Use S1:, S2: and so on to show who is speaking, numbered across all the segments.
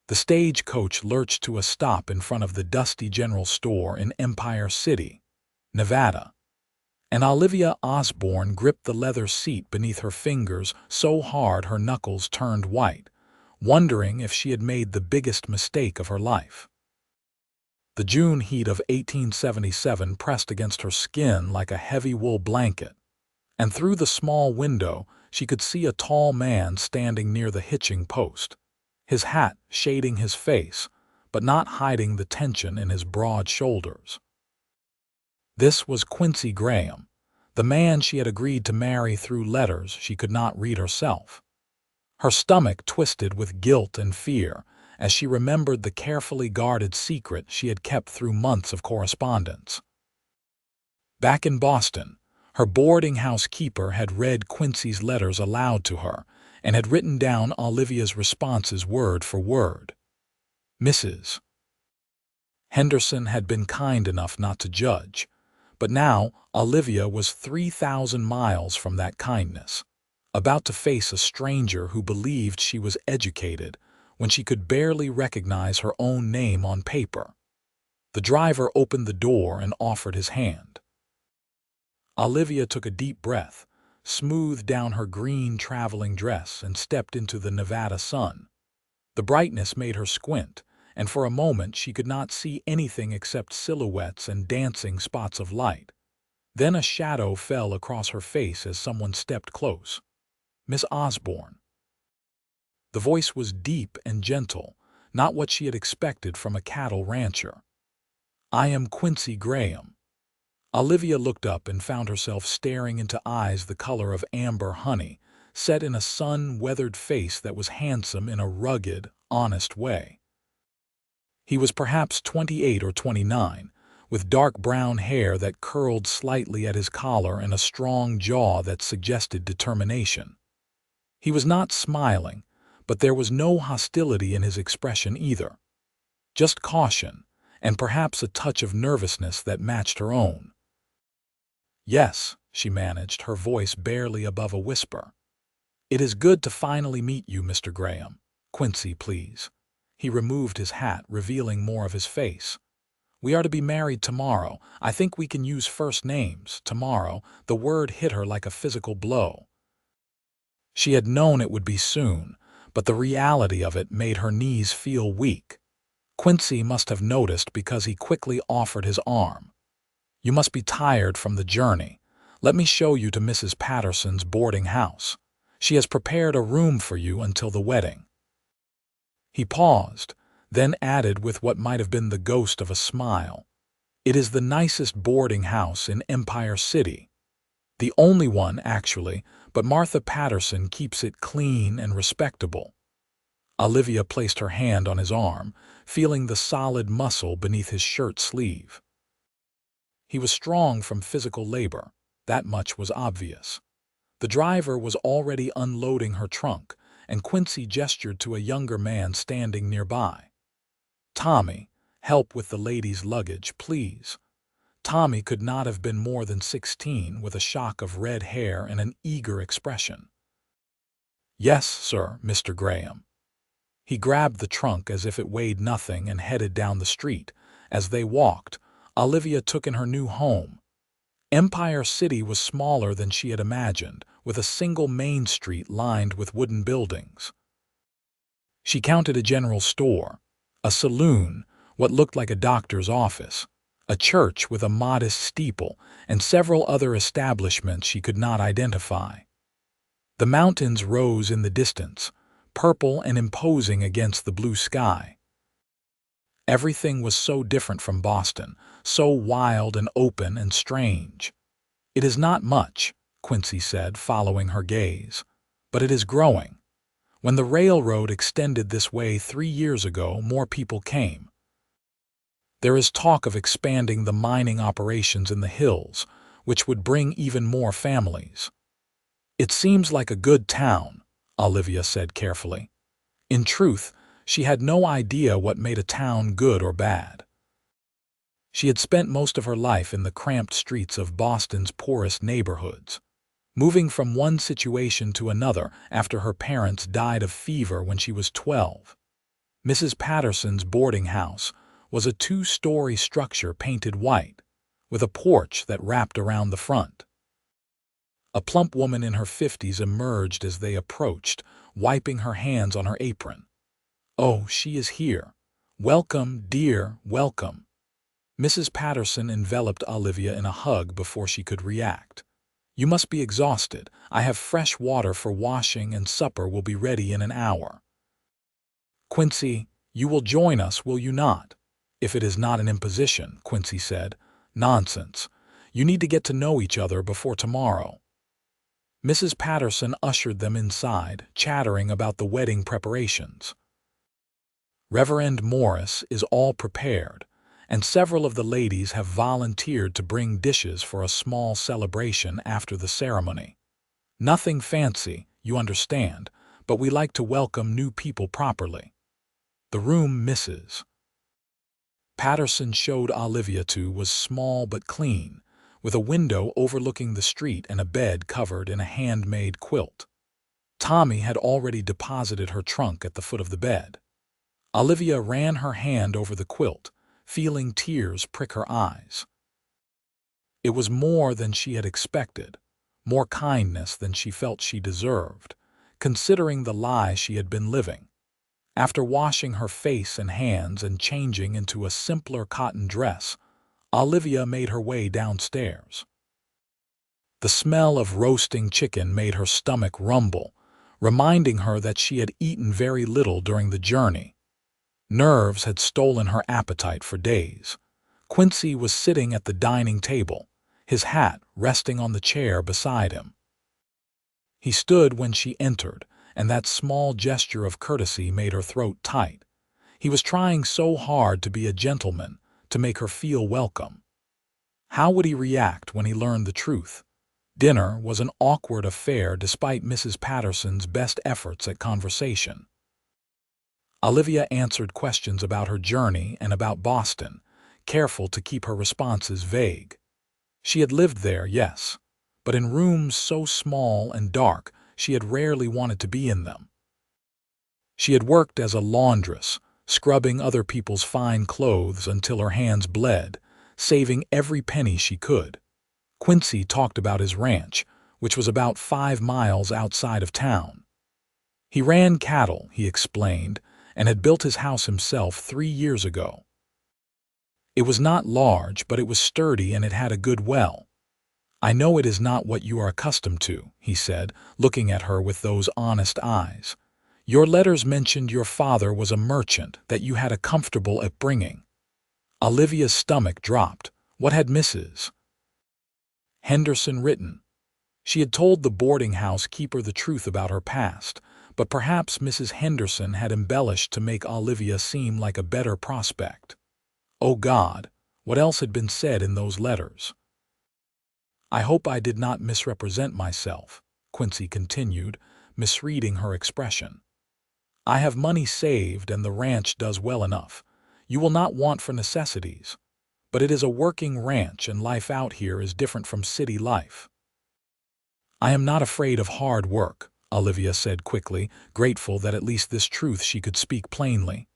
S1: The stagecoach lurched to a stop in front of the dusty general store in Empire City, Nevada, and Olivia Osborne gripped the leather seat beneath her fingers so hard her knuckles turned white, wondering if she had made the biggest mistake of her life. The June heat of 1877 pressed against her skin like a heavy wool blanket, and through the small window she could see a tall man standing near the hitching post, his hat shading his face, but not hiding the tension in his broad shoulders. This was Quincy Graham, the man she had agreed to marry through letters she could not read herself. Her stomach twisted with guilt and fear as she remembered the carefully guarded secret she had kept through months of correspondence. Back in Boston, her boarding house keeper had read Quincy's letters aloud to her and had written down Olivia's responses word for word. Mrs. Henderson had been kind enough not to judge, but now Olivia was 3,000 miles from that kindness, about to face a stranger who believed she was educated when she could barely recognize her own name on paper. The driver opened the door and offered his hand. Olivia took a deep breath, smoothed down her green traveling dress, and stepped into the Nevada sun. The brightness made her squint, and for a moment she could not see anything except silhouettes and dancing spots of light. Then a shadow fell across her face as someone stepped close. Miss Osborne. The voice was deep and gentle, not what she had expected from a cattle rancher. I am Quincy Graham. Olivia looked up and found herself staring into eyes the color of amber honey, set in a sun-weathered face that was handsome in a rugged, honest way. He was perhaps 28 or 29, with dark brown hair that curled slightly at his collar and a strong jaw that suggested determination. He was not smiling, but there was no hostility in his expression either. Just caution, and perhaps a touch of nervousness that matched her own. Yes, she managed, her voice barely above a whisper. It is good to finally meet you, Mr. Graham. Quincy, please. He removed his hat, revealing more of his face. We are to be married tomorrow. I think we can use first names. Tomorrow. The word hit her like a physical blow. She had known it would be soon, but the reality of it made her knees feel weak. Quincy must have noticed because he quickly offered his arm. You must be tired from the journey. Let me show you to Mrs. Patterson's boarding house. She has prepared a room for you until the wedding. He paused, then added with what might have been the ghost of a smile. It is the nicest boarding house in Empire City. The only one, actually, but Martha Patterson keeps it clean and respectable. Olivia placed her hand on his arm, feeling the solid muscle beneath his shirt sleeve. He was strong from physical labor. That much was obvious. The driver was already unloading her trunk, and Quincy gestured to a younger man standing nearby. Tommy, help with the ladies' luggage, please. Tommy could not have been more than 16, with a shock of red hair and an eager expression. Yes, sir, Mr. Graham. He grabbed the trunk as if it weighed nothing and headed down the street. As they walked, Olivia took in her new home. Empire City was smaller than she had imagined, with a single main street lined with wooden buildings. She counted a general store, a saloon, what looked like a doctor's office, a church with a modest steeple, and several other establishments she could not identify. The mountains rose in the distance, purple and imposing against the blue sky. Everything was so different from Boston, so wild and open and strange. It is not much, Quincy said, following her gaze, but it is growing. When the railroad extended this way 3 years ago, more people came. There is talk of expanding the mining operations in the hills, which would bring even more families. It seems like a good town, Olivia said carefully. In truth, she had no idea what made a town good or bad. She had spent most of her life in the cramped streets of Boston's poorest neighborhoods, moving from one situation to another after her parents died of fever when she was 12. Mrs. Patterson's boarding house was a two-story structure painted white, with a porch that wrapped around the front. A plump woman in her 50s emerged as they approached, wiping her hands on her apron. "Oh, she is here. Welcome, dear, welcome." Mrs. Patterson enveloped Olivia in a hug before she could react. "You must be exhausted. I have fresh water for washing and supper will be ready in an hour." "Quincy, you will join us, will you not?" "If it is not an imposition," Quincy said. "Nonsense. You need to get to know each other before tomorrow." Mrs. Patterson ushered them inside, chattering about the wedding preparations. Reverend Morris is all prepared, and several of the ladies have volunteered to bring dishes for a small celebration after the ceremony. Nothing fancy, you understand, but we like to welcome new people properly. The room Mrs. Patterson showed Olivia to was small but clean, with a window overlooking the street and a bed covered in a handmade quilt. Tommy had already deposited her trunk at the foot of the bed. Olivia ran her hand over the quilt, feeling tears prick her eyes. It was more than she had expected, more kindness than she felt she deserved, considering the lie she had been living. After washing her face and hands and changing into a simpler cotton dress, Olivia made her way downstairs. The smell of roasting chicken made her stomach rumble, reminding her that she had eaten very little during the journey. Nerves had stolen her appetite for days. Quincy was sitting at the dining table, his hat resting on the chair beside him. He stood when she entered, and that small gesture of courtesy made her throat tight. He was trying so hard to be a gentleman, to make her feel welcome. How would he react when he learned the truth? Dinner was an awkward affair despite Mrs. Patterson's best efforts at conversation. Olivia answered questions about her journey and about Boston, careful to keep her responses vague. She had lived there, yes, but in rooms so small and dark she had rarely wanted to be in them. She had worked as a laundress, scrubbing other people's fine clothes until her hands bled, saving every penny she could. Quincy talked about his ranch, which was about 5 miles outside of town. He ran cattle, he explained, and had built his house himself 3 years ago. It was not large, but it was sturdy and it had a good well. "I know it is not what you are accustomed to," he said, looking at her with those honest eyes. "Your letters mentioned your father was a merchant, that you had a comfortable upbringing." Olivia's stomach dropped. What had Mrs. Henderson written? She had told the boarding house keeper the truth about her past, but perhaps Mrs. Henderson had embellished to make Olivia seem like a better prospect. Oh God, what else had been said in those letters? "I hope I did not misrepresent myself," Quincy continued, misreading her expression. "I have money saved and the ranch does well enough. You will not want for necessities. But it is a working ranch and life out here is different from city life." "I am not afraid of hard work," Olivia said quickly, grateful that at least this truth she could speak plainly.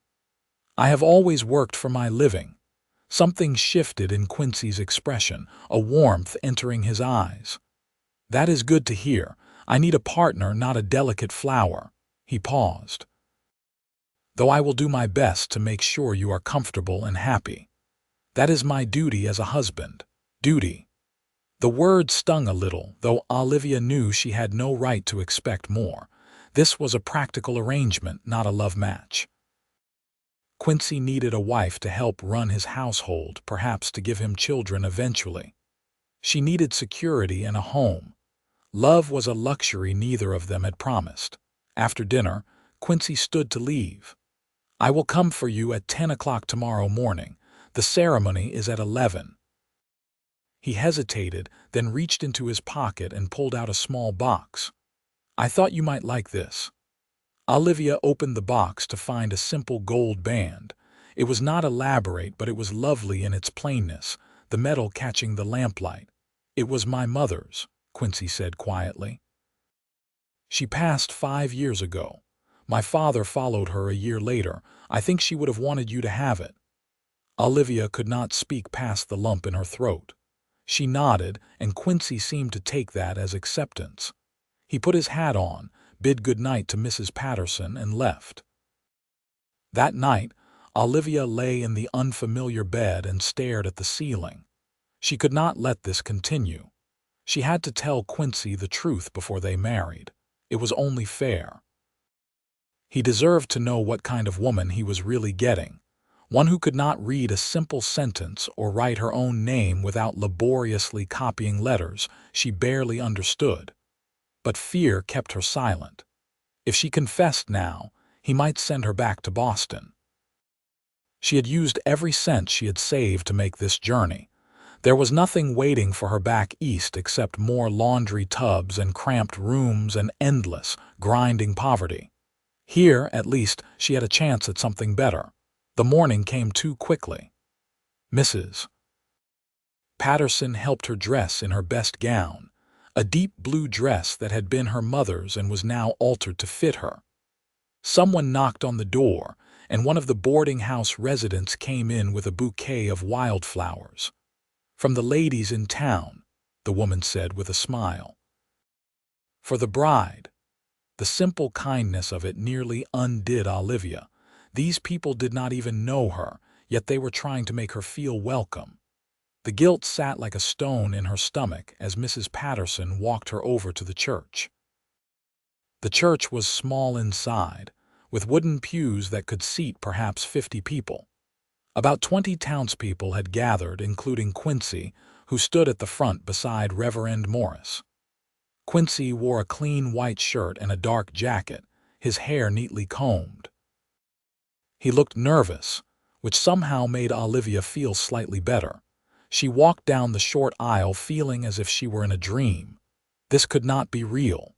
S1: "I have always worked for my living." Something shifted in Quincy's expression, a warmth entering his eyes. "That is good to hear. I need a partner, not a delicate flower." He paused. "Though I will do my best to make sure you are comfortable and happy. That is my duty as a husband." Duty. The word stung a little, though Olivia knew she had no right to expect more. This was a practical arrangement, not a love match. Quincy needed a wife to help run his household, perhaps to give him children eventually. She needed security and a home. Love was a luxury neither of them had promised. After dinner, Quincy stood to leave. "I will come for you at 10 o'clock tomorrow morning. The ceremony is at 11. He hesitated, then reached into his pocket and pulled out a small box. "I thought you might like this." Olivia opened the box to find a simple gold band. It was not elaborate, but it was lovely in its plainness, the metal catching the lamplight. "It was my mother's," Quincy said quietly. "She passed 5 years ago. My father followed her a year later, I think she would have wanted you to have it." Olivia could not speak past the lump in her throat. She nodded, and Quincy seemed to take that as acceptance. He put his hat on, bid good night to Mrs. Patterson, and left. That night, Olivia lay in the unfamiliar bed and stared at the ceiling. She could not let this continue. She had to tell Quincy the truth before they married. It was only fair. He deserved to know what kind of woman he was really getting. One who could not read a simple sentence or write her own name without laboriously copying letters she barely understood. But fear kept her silent. If she confessed now, he might send her back to Boston. She had used every cent she had saved to make this journey. There was nothing waiting for her back east except more laundry tubs and cramped rooms and endless, grinding poverty. Here, at least, she had a chance at something better. The morning came too quickly. Mrs. Patterson helped her dress in her best gown, a deep blue dress that had been her mother's and was now altered to fit her. Someone knocked on the door, and one of the boarding house residents came in with a bouquet of wildflowers. "From the ladies in town," the woman said with a smile. "For the bride." The simple kindness of it nearly undid Olivia. These people did not even know her, yet they were trying to make her feel welcome. The guilt sat like a stone in her stomach as Mrs. Patterson walked her over to the church. The church was small inside, with wooden pews that could seat perhaps 50 people. About 20 townspeople had gathered, including Quincy, who stood at the front beside Reverend Morris. Quincy wore a clean white shirt and a dark jacket, his hair neatly combed. He looked nervous, which somehow made Olivia feel slightly better. She walked down the short aisle feeling as if she were in a dream. This could not be real.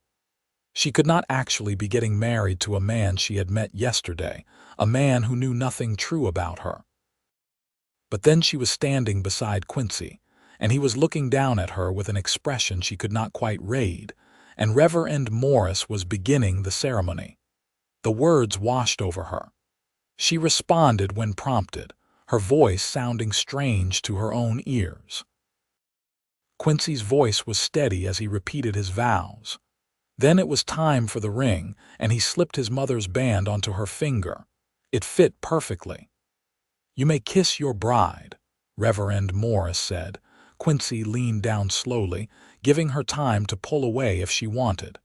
S1: She could not actually be getting married to a man she had met yesterday, a man who knew nothing true about her. But then she was standing beside Quincy, and he was looking down at her with an expression she could not quite read, and Reverend Morris was beginning the ceremony. The words washed over her. She responded when prompted, her voice sounding strange to her own ears. Quincy's voice was steady as he repeated his vows. Then it was time for the ring, and he slipped his mother's band onto her finger. It fit perfectly. "You may kiss your bride," Reverend Morris said. Quincy leaned down slowly, giving her time to pull away if she wanted.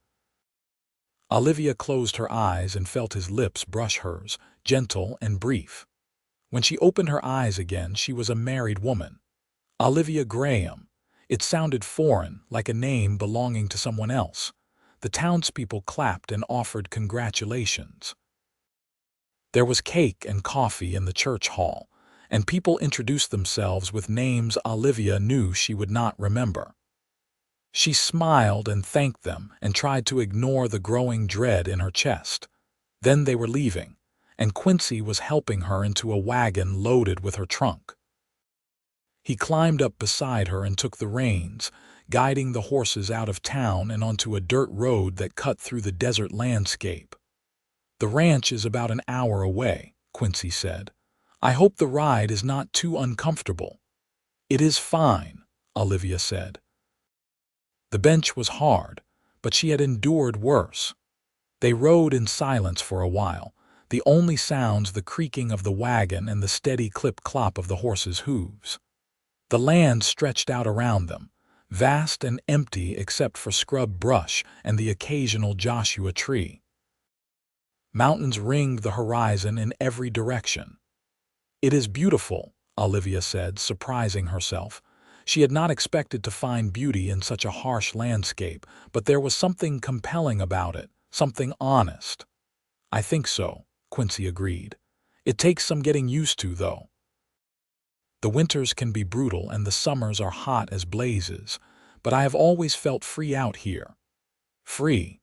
S1: Olivia closed her eyes and felt his lips brush hers, gentle and brief. When she opened her eyes again, she was a married woman. Olivia Graham. It sounded foreign, like a name belonging to someone else. The townspeople clapped and offered congratulations. There was cake and coffee in the church hall, and people introduced themselves with names Olivia knew she would not remember. She smiled and thanked them and tried to ignore the growing dread in her chest. Then they were leaving, and Quincy was helping her into a wagon loaded with her trunk. He climbed up beside her and took the reins, guiding the horses out of town and onto a dirt road that cut through the desert landscape. "The ranch is about an hour away," Quincy said. "I hope the ride is not too uncomfortable." "It is fine," Olivia said. The bench was hard, but she had endured worse. They rode in silence for a while, the only sounds the creaking of the wagon and the steady clip-clop of the horses' hooves. The land stretched out around them, vast and empty except for scrub brush and the occasional Joshua tree. Mountains ringed the horizon in every direction. "It is beautiful," Olivia said, surprising herself. She had not expected to find beauty in such a harsh landscape, but there was something compelling about it, something honest. "I think so," Quincy agreed. "It takes some getting used to, though. The winters can be brutal and the summers are hot as blazes, but I have always felt free out here." Free.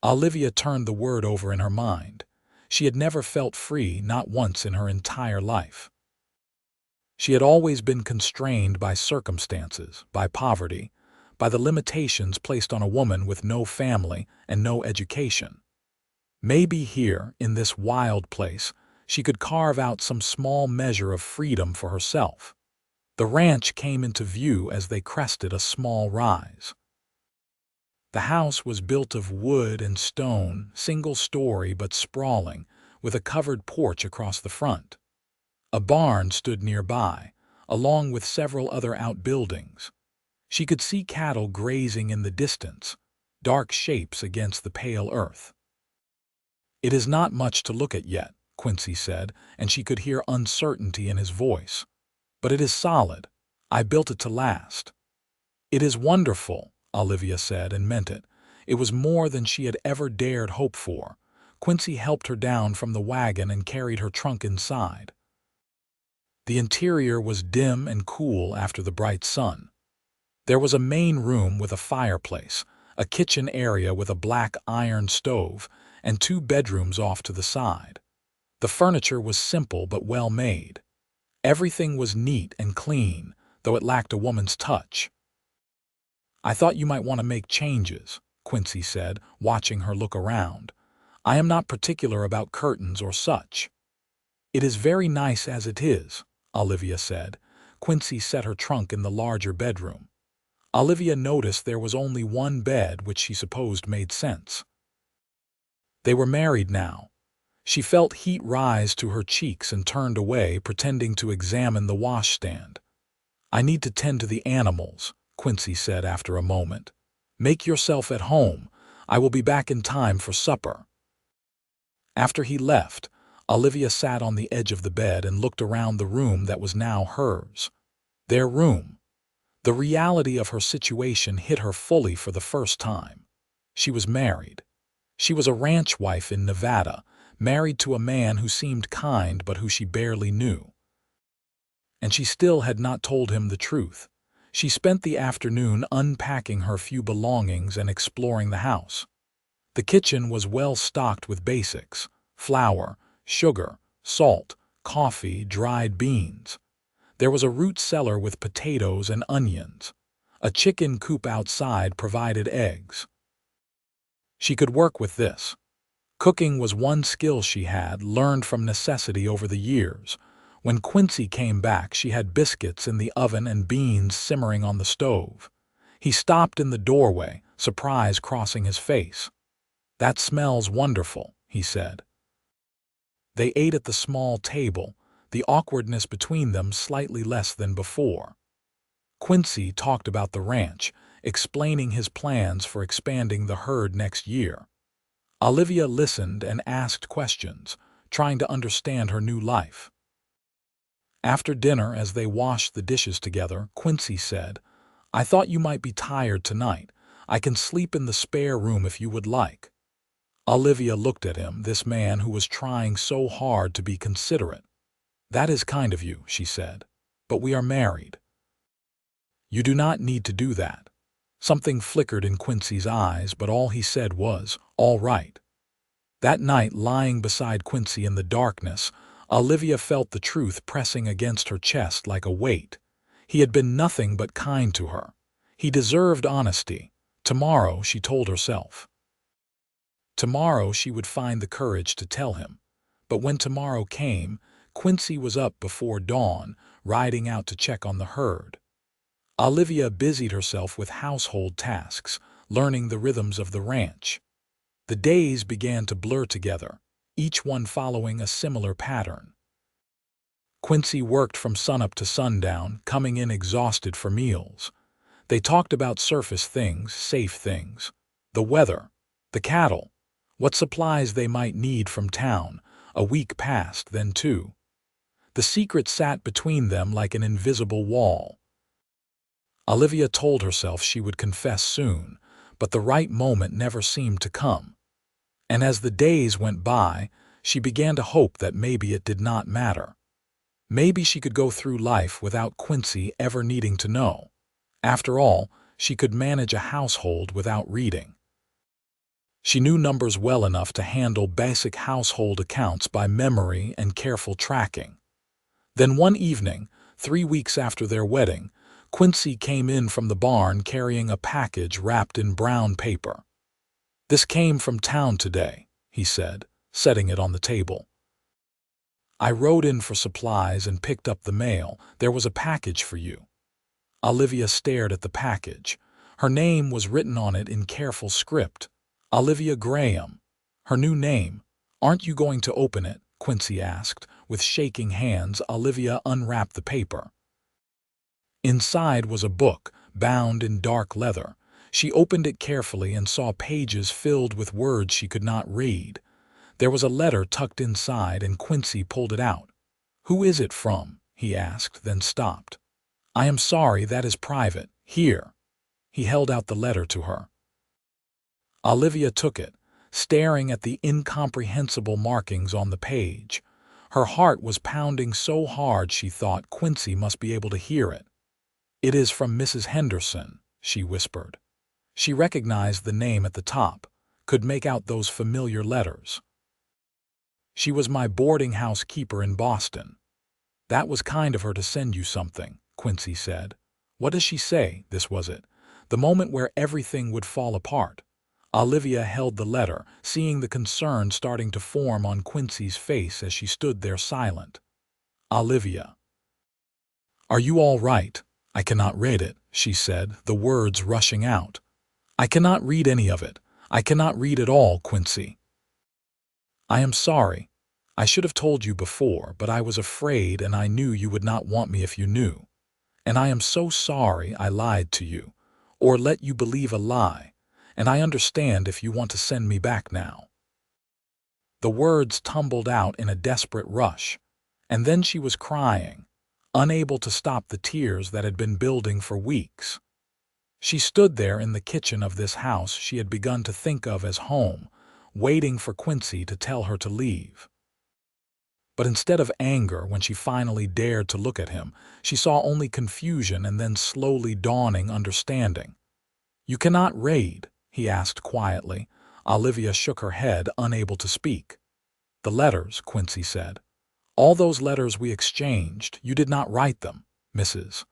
S1: Olivia turned the word over in her mind. She had never felt free, not once in her entire life. She had always been constrained by circumstances, by poverty, by the limitations placed on a woman with no family and no education. Maybe here, in this wild place, she could carve out some small measure of freedom for herself. The ranch came into view as they crested a small rise. The house was built of wood and stone, single-story but sprawling, with a covered porch across the front. A barn stood nearby, along with several other outbuildings. She could see cattle grazing in the distance, dark shapes against the pale earth. "It is not much to look at yet," Quincy said, and she could hear uncertainty in his voice. "But it is solid. I built it to last." "It is wonderful," Olivia said, and meant it. It was more than she had ever dared hope for. Quincy helped her down from the wagon and carried her trunk inside. The interior was dim and cool after the bright sun. There was a main room with a fireplace, a kitchen area with a black iron stove, and 2 bedrooms off to the side. The furniture was simple but well made. Everything was neat and clean, though it lacked a woman's touch. "I thought you might want to make changes," Quincy said, watching her look around. "I am not particular about curtains or such." "It is very nice as it is," Olivia said. Quincy set her trunk in the larger bedroom. Olivia noticed there was only one bed, which she supposed made sense. They were married now. She felt heat rise to her cheeks and turned away, pretending to examine the washstand. "I need to tend to the animals," Quincy said after a moment. "Make yourself at home. I will be back in time for supper." After he left, Olivia sat on the edge of the bed and looked around the room that was now hers. Their room. The reality of her situation hit her fully for the first time. She was married. She was a ranch wife in Nevada, married to a man who seemed kind but who she barely knew. And she still had not told him the truth. She spent the afternoon unpacking her few belongings and exploring the house. The kitchen was well stocked with basics: flour, sugar, salt, coffee, dried beans. There was a root cellar with potatoes and onions. A chicken coop outside provided eggs. She could work with this. Cooking was one skill she had learned from necessity over the years. When Quincy came back, she had biscuits in the oven and beans simmering on the stove. He stopped in the doorway, surprise crossing his face. "That smells wonderful," he said. They ate at the small table, the awkwardness between them slightly less than before. Quincy talked about the ranch, explaining his plans for expanding the herd next year. Olivia listened and asked questions, trying to understand her new life. After dinner, as they washed the dishes together, Quincy said, "I thought you might be tired tonight. I can sleep in the spare room if you would like." Olivia looked at him, this man who was trying so hard to be considerate. "That is kind of you," she said, "but we are married. You do not need to do that." Something flickered in Quincy's eyes, but all he said was, "All right." That night, lying beside Quincy in the darkness, Olivia felt the truth pressing against her chest like a weight. He had been nothing but kind to her. He deserved honesty. Tomorrow, she told herself. Tomorrow she would find the courage to tell him. But when tomorrow came, Quincy was up before dawn, riding out to check on the herd. Olivia busied herself with household tasks, learning the rhythms of the ranch. The days began to blur together, each one following a similar pattern. Quincy worked from sunup to sundown, coming in exhausted for meals. They talked about surface things, safe things, the weather, the cattle, what supplies they might need from town. A week passed, then 2. The secret sat between them like an invisible wall. Olivia told herself she would confess soon, but the right moment never seemed to come. And as the days went by, she began to hope that maybe it did not matter. Maybe she could go through life without Quincy ever needing to know. After all, she could manage a household without reading. She knew numbers well enough to handle basic household accounts by memory and careful tracking. Then one evening, 3 weeks after their wedding, Quincy came in from the barn carrying a package wrapped in brown paper. "This came from town today," he said, setting it on the table. I rode in for supplies and picked up the mail. There was a package for you." Olivia stared at the package. Her name was written on it in careful script. Olivia Graham. Her new name. "Aren't you going to open it?" Quincy asked. With shaking hands, Olivia unwrapped the paper. Inside was a book, bound in dark leather. She opened it carefully and saw pages filled with words she could not read. There was a letter tucked inside, and Quincy pulled it out. "Who is it from?" he asked, then stopped. "I am sorry, that is private. Here." He held out the letter to her. Olivia took it, staring at the incomprehensible markings on the page. Her heart was pounding so hard she thought Quincy must be able to hear it. "It is from Mrs. Henderson," she whispered. She recognized the name at the top, could make out those familiar letters. "She was my boarding house keeper in Boston." "That was kind of her to send you something," Quincy said. "What does she say?" This was it, the moment where everything would fall apart. Olivia held the letter, seeing the concern starting to form on Quincy's face as she stood there silent. "Olivia, are you all right?" "I cannot read it," she said, the words rushing out. "I cannot read any of it. I cannot read it all, Quincy." "I am sorry. I should have told you before, but I was afraid and I knew you would not want me if you knew. And I am so sorry I lied to you, or let you believe a lie, and I understand if you want to send me back now." The words tumbled out in a desperate rush, and then she was crying, unable to stop the tears that had been building for weeks. She stood there in the kitchen of this house she had begun to think of as home, waiting for Quincy to tell her to leave. But instead of anger, when she finally dared to look at him, she saw only confusion and then slowly dawning understanding. "You cannot read?" he asked quietly. Olivia shook her head, unable to speak. "The letters," Quincy said. "All those letters we exchanged, you did not write them, Mrs.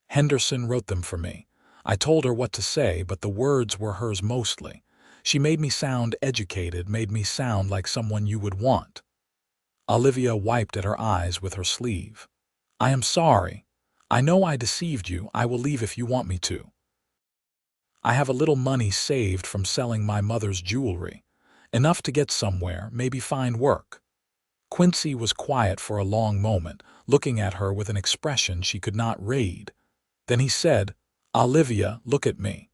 S1: Henderson wrote them for me. I told her what to say, but the words were hers mostly. She made me sound educated, made me sound like someone you would want." Olivia wiped at her eyes with her sleeve. "I am sorry. I know I deceived you. I will leave if you want me to. I have a little money saved from selling my mother's jewelry. Enough to get somewhere, maybe find work." Quincy was quiet for a long moment, looking at her with an expression she could not read. Then he said, "Olivia, look at me."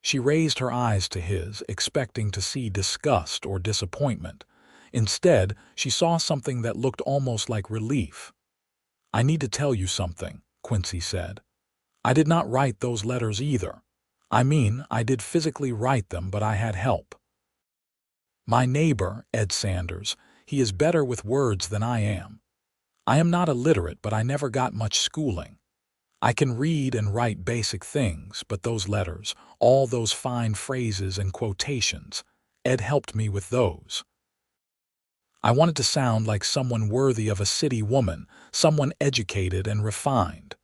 S1: She raised her eyes to his, expecting to see disgust or disappointment. Instead, she saw something that looked almost like relief. "I need to tell you something," Quincy said. "I did not write those letters either. I mean, I did physically write them, but I had help. My neighbor, Ed Sanders, he is better with words than I am. I am not illiterate, but I never got much schooling. I can read and write basic things, but those letters, all those fine phrases and quotations, Ed helped me with those. I wanted to sound like someone worthy of a city woman, someone educated and refined."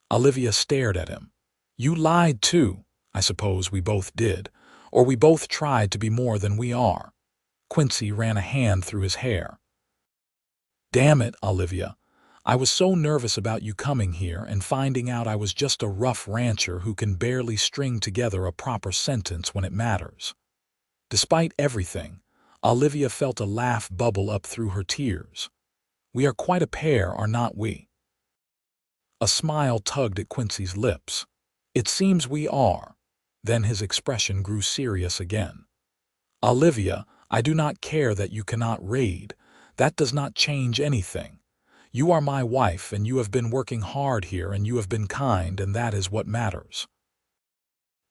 S1: Olivia stared at him. "You lied too. I suppose we both did, or we both tried to be more than we are." Quincy ran a hand through his hair. "Damn it, Olivia. I was so nervous about you coming here and finding out I was just a rough rancher who can barely string together a proper sentence when it matters." Despite everything, Olivia felt a laugh bubble up through her tears. "We are quite a pair, are not we?" A smile tugged at Quincy's lips. "It seems we are." Then his expression grew serious again. "Olivia, I do not care that you cannot read. That does not change anything. You are my wife, and you have been working hard here, and you have been kind, and that is what matters."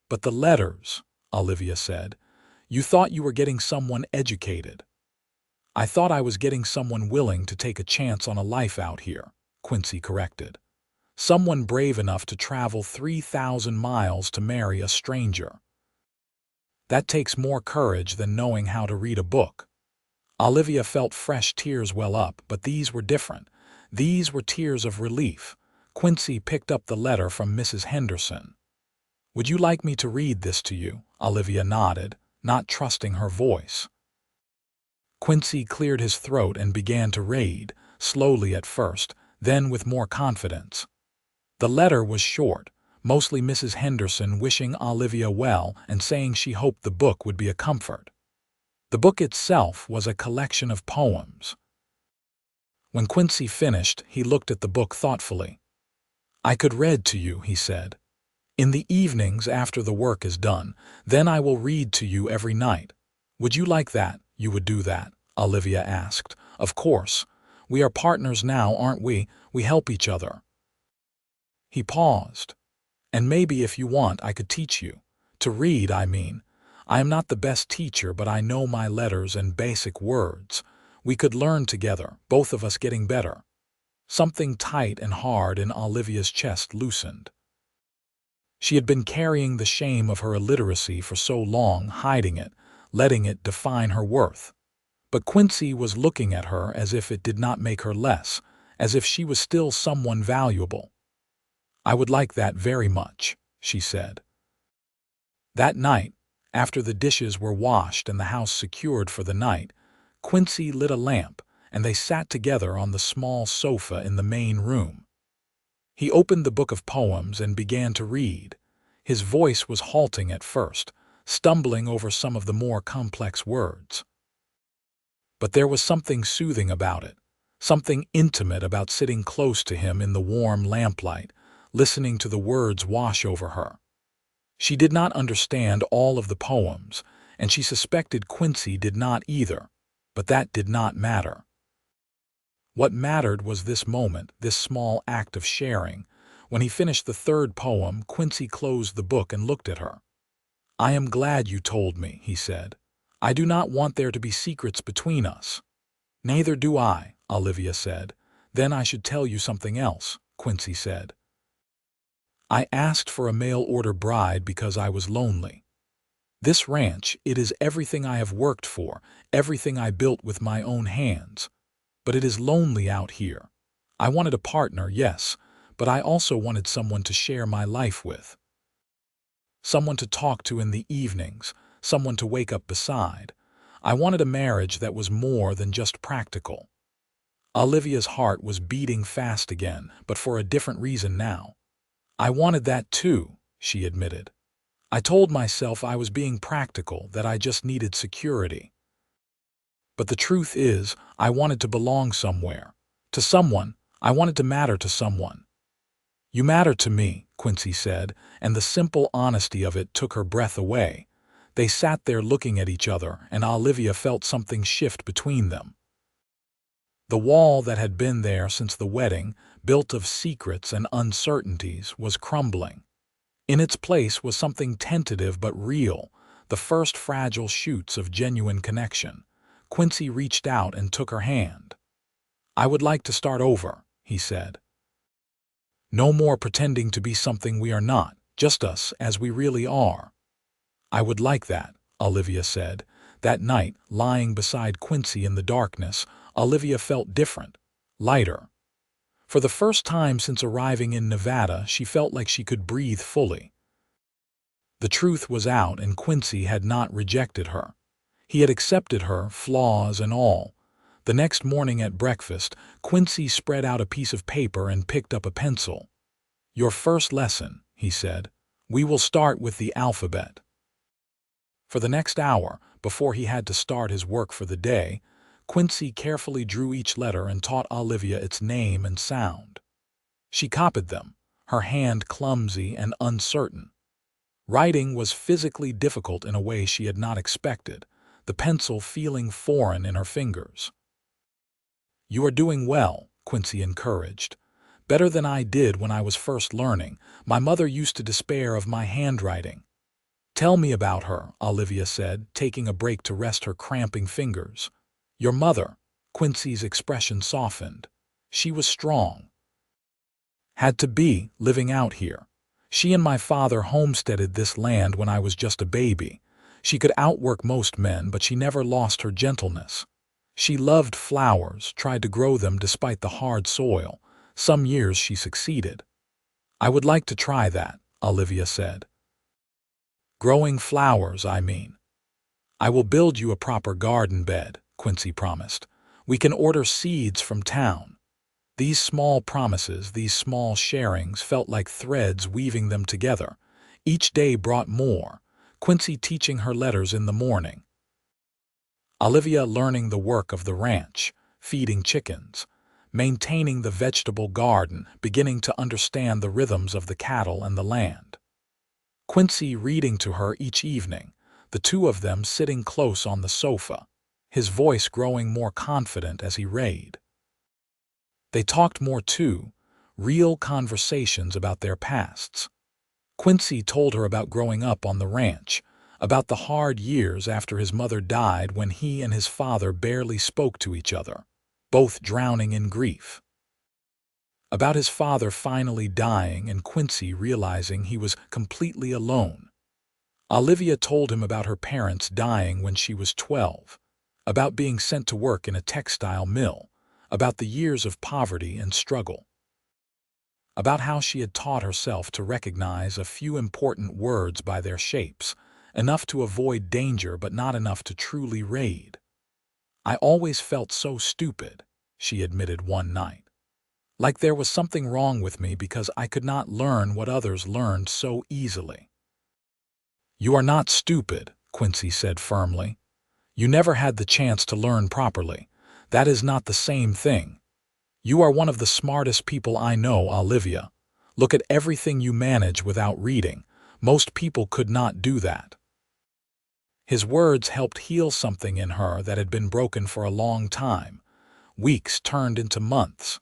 S1: "But the letters," Olivia said. "You thought you were getting someone educated." "I thought I was getting someone willing to take a chance on a life out here," Quincy corrected. "Someone brave enough to travel 3,000 miles to marry a stranger. That takes more courage than knowing how to read a book." Olivia felt fresh tears well up, but these were different. These were tears of relief. Quincy picked up the letter from Mrs. Henderson. "Would you like me to read this to you?" Olivia nodded, not trusting her voice. Quincy cleared his throat and began to read, slowly at first, then with more confidence. The letter was short, mostly Mrs. Henderson wishing Olivia well and saying she hoped the book would be a comfort. The book itself was a collection of poems. When Quincy finished, he looked at the book thoughtfully. "I could read to you," he said. "In the evenings after the work is done, then I will read to you every night. Would you like that?" "You would do that?" Olivia asked. "Of course. We are partners now, aren't we? We help each other." He paused. "And maybe if you want, I could teach you. To read, I mean. I am not the best teacher, but I know my letters and basic words. We could learn together, both of us getting better." Something tight and hard in Olivia's chest loosened. She had been carrying the shame of her illiteracy for so long, hiding it, letting it define her worth. But Quincy was looking at her as if it did not make her less, as if she was still someone valuable. "I would like that very much," she said. That night, after the dishes were washed and the house secured for the night, Quincy lit a lamp, and they sat together on the small sofa in the main room. He opened the book of poems and began to read. His voice was halting at first, stumbling over some of the more complex words. But there was something soothing about it, something intimate about sitting close to him in the warm lamplight, listening to the words wash over her. She did not understand all of the poems, and she suspected Quincy did not either, but that did not matter. What mattered was this moment, this small act of sharing. When he finished the third poem, Quincy closed the book and looked at her. "I am glad you told me," he said. "I do not want there to be secrets between us." "Neither do I," Olivia said. "Then I should tell you something else," Quincy said. "I asked for a mail-order bride because I was lonely. This ranch, it is everything I have worked for, everything I built with my own hands. But it is lonely out here. I wanted a partner, yes, but I also wanted someone to share my life with. Someone to talk to in the evenings, someone to wake up beside. I wanted a marriage that was more than just practical." Olivia's heart was beating fast again, but for a different reason now. "I wanted that too," she admitted. "I told myself I was being practical, that I just needed security. But the truth is, I wanted to belong somewhere. To someone. I wanted to matter to someone." "You matter to me," Quincy said, and the simple honesty of it took her breath away. They sat there looking at each other, and Olivia felt something shift between them. The wall that had been there since the wedding, built of secrets and uncertainties, was crumbling. In its place was something tentative but real, the first fragile shoots of genuine connection. Quincy reached out and took her hand. "I would like to start over," he said. "No more pretending to be something we are not, just us as we really are." "I would like that," Olivia said. That night, lying beside Quincy in the darkness, Olivia felt different, lighter. For the first time since arriving in Nevada, she felt like she could breathe fully. The truth was out, and Quincy had not rejected her. He had accepted her, flaws and all. The next morning at breakfast, Quincy spread out a piece of paper and picked up a pencil. "Your first lesson," he said. "We will start with the alphabet." For the next hour, before he had to start his work for the day, Quincy carefully drew each letter and taught Olivia its name and sound. She copied them, her hand clumsy and uncertain. Writing was physically difficult in a way she had not expected, the pencil feeling foreign in her fingers. "You are doing well," Quincy encouraged. "Better than I did when I was first learning. My mother used to despair of my handwriting." "Tell me about her," Olivia said, taking a break to rest her cramping fingers. "Your mother." Quincy's expression softened. "She was strong. Had to be, living out here. She and my father homesteaded this land when I was just a baby. She could outwork most men, but she never lost her gentleness. She loved flowers, tried to grow them despite the hard soil. Some years she succeeded." "I would like to try that," Olivia said. "Growing flowers, I mean." "I will build you a proper garden bed," Quincy promised. "We can order seeds from town." These small promises, these small sharings, felt like threads weaving them together. Each day brought more. Quincy teaching her letters in the morning, Olivia learning the work of the ranch, feeding chickens, maintaining the vegetable garden, beginning to understand the rhythms of the cattle and the land. Quincy reading to her each evening, the two of them sitting close on the sofa, his voice growing more confident as he read. They talked more too, real conversations about their pasts. Quincy told her about growing up on the ranch, about the hard years after his mother died when he and his father barely spoke to each other, both drowning in grief. About his father finally dying and Quincy realizing he was completely alone. Olivia told him about her parents dying when she was 12, about being sent to work in a textile mill, about the years of poverty and struggle, about how she had taught herself to recognize a few important words by their shapes, enough to avoid danger but not enough to truly raid. "I always felt so stupid," she admitted one night. "Like there was something wrong with me because I could not learn what others learned so easily." "You are not stupid," Quincy said firmly. "You never had the chance to learn properly. That is not the same thing. You are one of the smartest people I know, Olivia. Look at everything you manage without reading. Most people could not do that." His words helped heal something in her that had been broken for a long time. Weeks turned into months.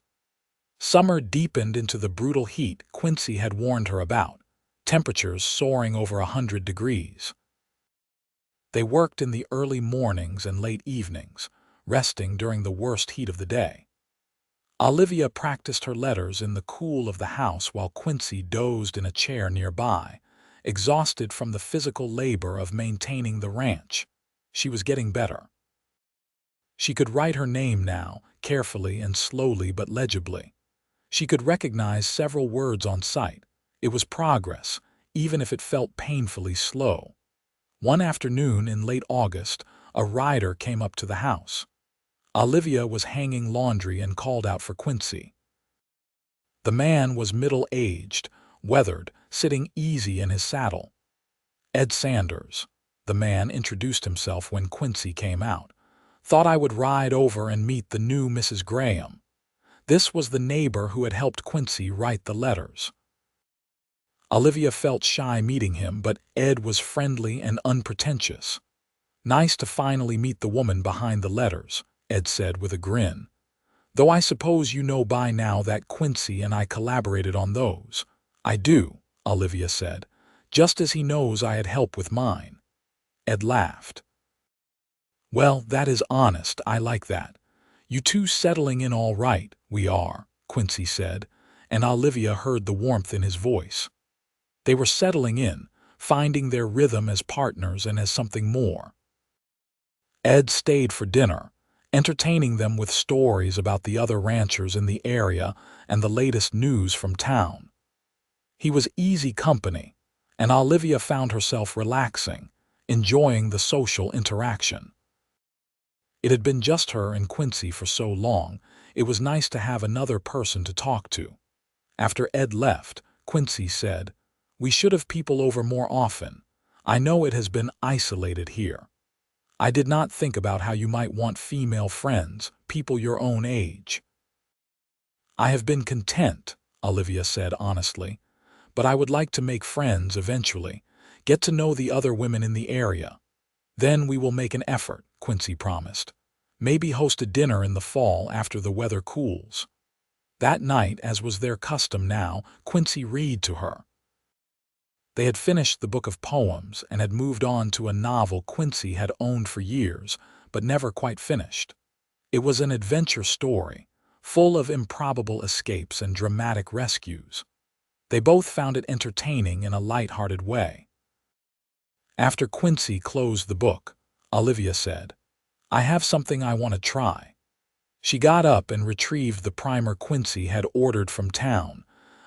S1: Summer deepened into the brutal heat Quincy had warned her about, temperatures soaring over 100 degrees. They worked in the early mornings and late evenings, resting during the worst heat of the day. Olivia practiced her letters in the cool of the house while Quincy dozed in a chair nearby, exhausted from the physical labor of maintaining the ranch. She was getting better. She could write her name now, carefully and slowly but legibly. She could recognize several words on sight. It was progress, even if it felt painfully slow. One afternoon in late August, a rider came up to the house. Olivia was hanging laundry and called out for Quincy. The man was middle-aged, weathered, sitting easy in his saddle. "Ed Sanders," the man introduced himself when Quincy came out. "Thought I would ride over and meet the new Mrs. Graham." This was the neighbor who had helped Quincy write the letters. Olivia felt shy meeting him, but Ed was friendly and unpretentious. "Nice to finally meet the woman behind the letters," Ed said with a grin. "Though I suppose you know by now that Quincy and I collaborated on those." "I do," Olivia said, "just as he knows I had help with mine." Ed laughed. "Well, that is honest. I like that. You two settling in all right." "We are," Quincy said, and Olivia heard the warmth in his voice. They were settling in, finding their rhythm as partners and as something more. Ed stayed for dinner, entertaining them with stories about the other ranchers in the area and the latest news from town. He was easy company, and Olivia found herself relaxing, enjoying the social interaction. It had been just her and Quincy for so long, it was nice to have another person to talk to. After Ed left, Quincy said, "We should have people over more often. I know it has been isolated here. I did not think about how you might want female friends, people your own age." "I have been content," Olivia said honestly, "but I would like to make friends eventually, get to know the other women in the area. Then we will make an effort," Quincy promised. "Maybe host a dinner in the fall after the weather cools." That night, as was their custom now, Quincy read to her. They had finished the book of poems and had moved on to a novel Quincy had owned for years, but never quite finished. It was an adventure story, full of improbable escapes and dramatic rescues. They both found it entertaining in a light-hearted way. After Quincy closed the book, Olivia said, "I have something I want to try." She got up and retrieved the primer Quincy had ordered from town,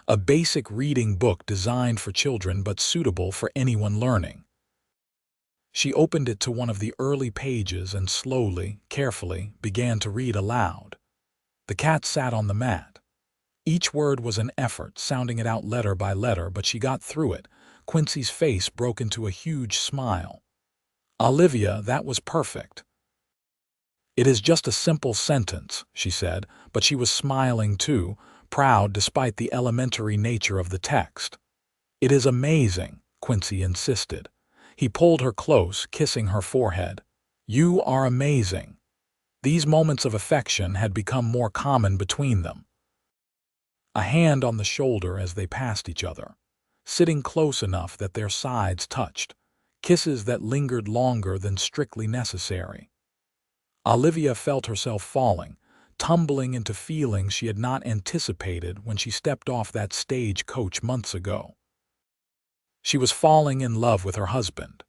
S1: a basic reading book designed for children but suitable for anyone learning. She opened it to one of the early pages and slowly, carefully, began to read aloud. The cat sat on the mat. Each word was an effort, sounding it out letter by letter, but she got through it. Quincy's face broke into a huge smile. "Olivia, that was perfect." "It is just a simple sentence," she said, but she was smiling too, proud despite the elementary nature of the text. "It is amazing," Quincy insisted. He pulled her close, kissing her forehead. "You are amazing." These moments of affection had become more common between them. A hand on the shoulder as they passed each other, sitting close enough that their sides touched, kisses that lingered longer than strictly necessary. Olivia felt herself falling, tumbling into feelings she had not anticipated when she stepped off that stage coach months ago. She was falling in love with her husband.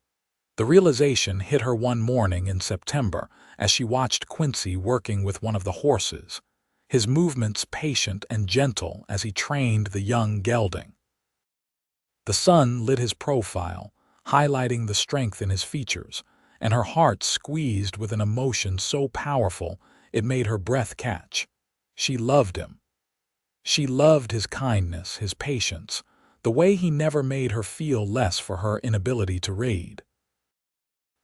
S1: The realization hit her one morning in September as she watched Quincy working with one of the horses, his movements patient and gentle as he trained the young gelding. The sun lit his profile, highlighting the strength in his features, and her heart squeezed with an emotion so powerful it made her breath catch. She loved him. She loved his kindness, his patience, the way he never made her feel less for her inability to read.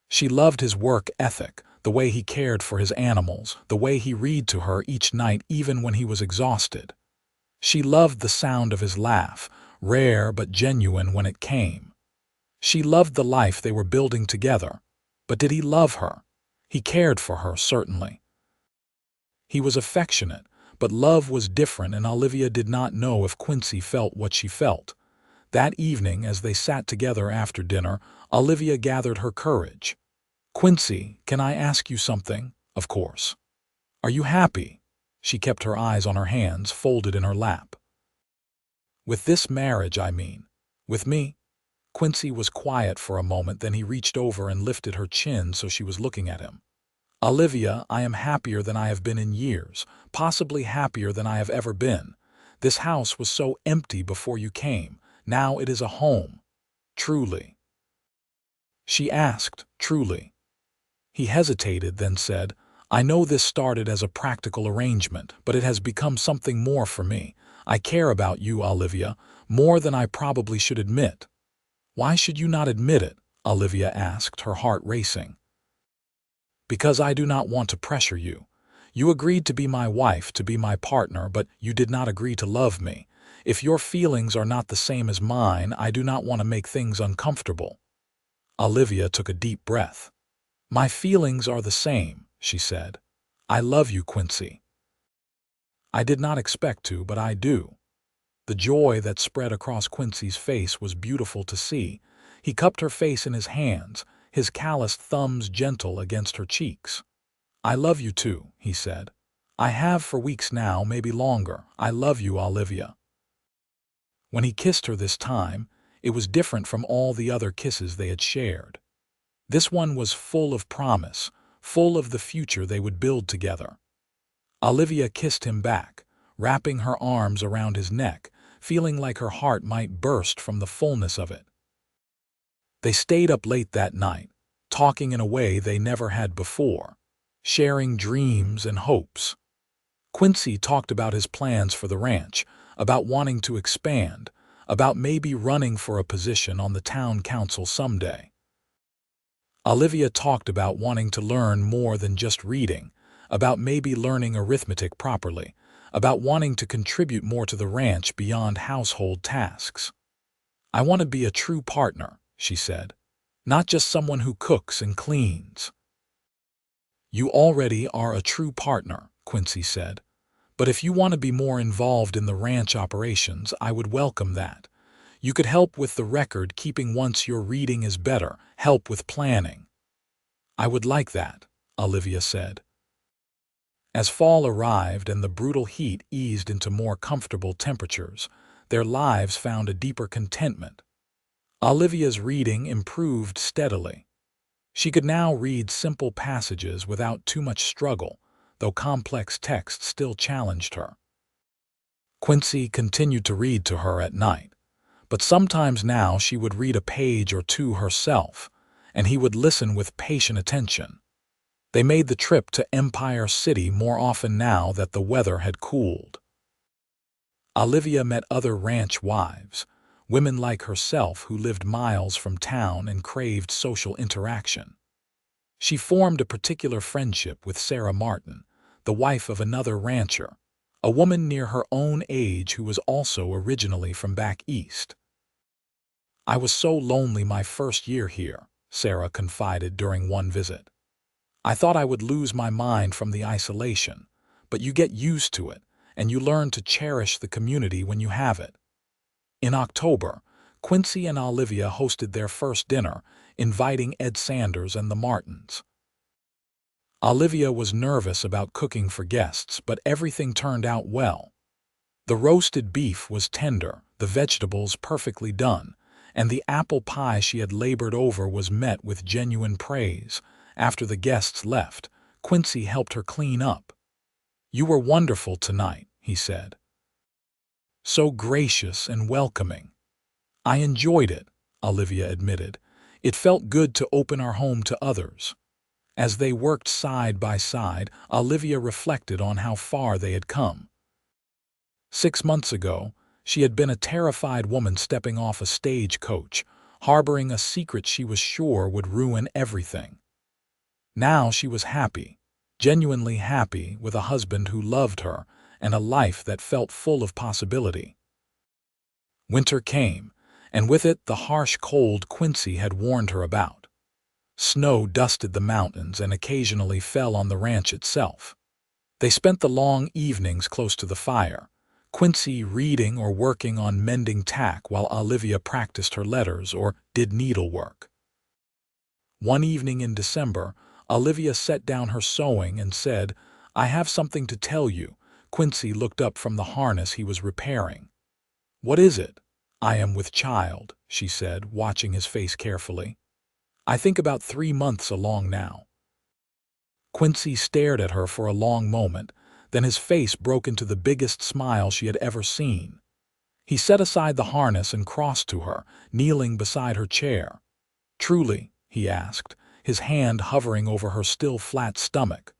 S1: She loved his work ethic, the way he cared for his animals, the way he read to her each night even when he was exhausted. She loved the sound of his laugh, rare but genuine when it came. She loved the life they were building together. But did he love her? He cared for her, certainly. He was affectionate, but love was different, and Olivia did not know if Quincy felt what she felt. That evening, as they sat together after dinner, Olivia gathered her courage. "Quincy, can I ask you something?" "Of course." "Are you happy?" She kept her eyes on her hands, folded in her lap. "With this marriage, I mean. With me?" Quincy was quiet for a moment, then he reached over and lifted her chin so she was looking at him. "Olivia, I am happier than I have been in years, possibly happier than I have ever been. This house was so empty before you came. Now it is a home. Truly." She asked, "Truly?" He hesitated, then said, "I know this started as a practical arrangement, but it has become something more for me. I care about you, Olivia, more than I probably should admit." "Why should you not admit it?" Olivia asked, her heart racing. "Because I do not want to pressure you. You agreed to be my wife, to be my partner, but you did not agree to love me. If your feelings are not the same as mine, I do not want to make things uncomfortable." Olivia took a deep breath. "My feelings are the same," she said. "I love you, Quincy." "I did not expect to, but I do." The joy that spread across Quincy's face was beautiful to see. He cupped her face in his hands, his calloused thumbs gentle against her cheeks. "I love you too," he said. "I have for weeks now, maybe longer. I love you, Olivia." When he kissed her this time, it was different from all the other kisses they had shared. This one was full of promise, full of the future they would build together. Olivia kissed him back, wrapping her arms around his neck, feeling like her heart might burst from the fullness of it. They stayed up late that night, talking in a way they never had before, sharing dreams and hopes. Quincy talked about his plans for the ranch, about wanting to expand, about maybe running for a position on the town council someday. Olivia talked about wanting to learn more than just reading, about maybe learning arithmetic properly, about wanting to contribute more to the ranch beyond household tasks. "I want to be a true partner," she said, "not just someone who cooks and cleans." "You already are a true partner," Quincy said. "But if you want to be more involved in the ranch operations, I would welcome that. You could help with the record keeping once your reading is better, help with planning." "I would like that," Olivia said. As fall arrived and the brutal heat eased into more comfortable temperatures, their lives found a deeper contentment. Olivia's reading improved steadily. She could now read simple passages without too much struggle, though complex texts still challenged her. Quincy continued to read to her at night, but sometimes now she would read a page or two herself, and he would listen with patient attention. They made the trip to Empire City more often now that the weather had cooled. Olivia met other ranch wives, women like herself who lived miles from town and craved social interaction. She formed a particular friendship with Sarah Martin, the wife of another rancher, a woman near her own age who was also originally from back east. "I was so lonely my first year here," Sarah confided during one visit. "I thought I would lose my mind from the isolation, but you get used to it, and you learn to cherish the community when you have it." In October, Quincy and Olivia hosted their first dinner, inviting Ed Sanders and the Martins. Olivia was nervous about cooking for guests, but everything turned out well. The roasted beef was tender, the vegetables perfectly done, and the apple pie she had labored over was met with genuine praise. After the guests left, Quincy helped her clean up. "You were wonderful tonight," he said. "So gracious and welcoming." "I enjoyed it," Olivia admitted. "It felt good to open our home to others." As they worked side by side, Olivia reflected on how far they had come. 6 months ago, she had been a terrified woman stepping off a stagecoach, harboring a secret she was sure would ruin everything. Now she was happy, genuinely happy, with a husband who loved her and a life that felt full of possibility. Winter came, and with it the harsh cold Quincy had warned her about. Snow dusted the mountains and occasionally fell on the ranch itself. They spent the long evenings close to the fire, Quincy reading or working on mending tack while Olivia practiced her letters or did needlework. One evening in December, Olivia set down her sewing and said, "I have something to tell you." Quincy looked up from the harness he was repairing. "What is it?" "I am with child," she said, watching his face carefully. "I think about 3 months along now." Quincy stared at her for a long moment, then his face broke into the biggest smile she had ever seen. He set aside the harness and crossed to her, kneeling beside her chair. "Truly?" he asked, his hand hovering over her still flat stomach.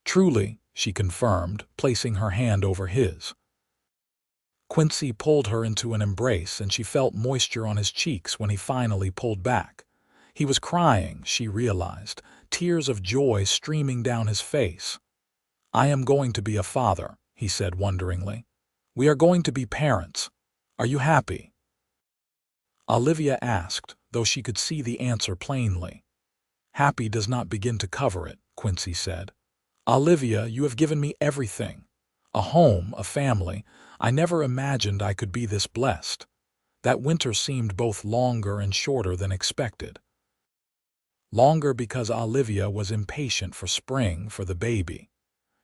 S1: "Truly," she confirmed, placing her hand over his. Quincy pulled her into an embrace, and she felt moisture on his cheeks when he finally pulled back. He was crying, she realized, tears of joy streaming down his face. "I am going to be a father," he said wonderingly. "We are going to be parents. Are you happy?" Olivia asked, though she could see the answer plainly. "Happy does not begin to cover it," Quincy said. "Olivia, you have given me everything. A home, a family. I never imagined I could be this blessed." That winter seemed both longer and shorter than expected. Longer because Olivia was impatient for spring for the baby.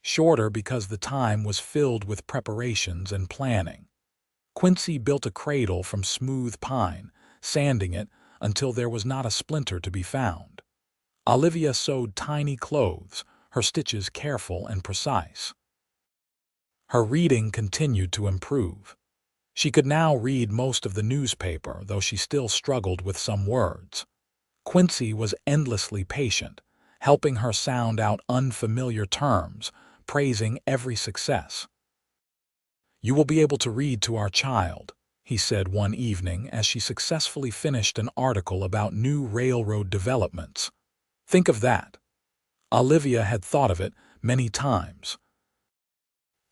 S1: Shorter because the time was filled with preparations and planning. Quincy built a cradle from smooth pine, sanding it until there was not a splinter to be found. Olivia sewed tiny clothes, her stitches careful and precise. Her reading continued to improve. She could now read most of the newspaper, though she still struggled with some words. Quincy was endlessly patient, helping her sound out unfamiliar terms, praising every success. "You will be able to read to our child," he said one evening as she successfully finished an article about new railroad developments. "Think of that." Olivia had thought of it many times.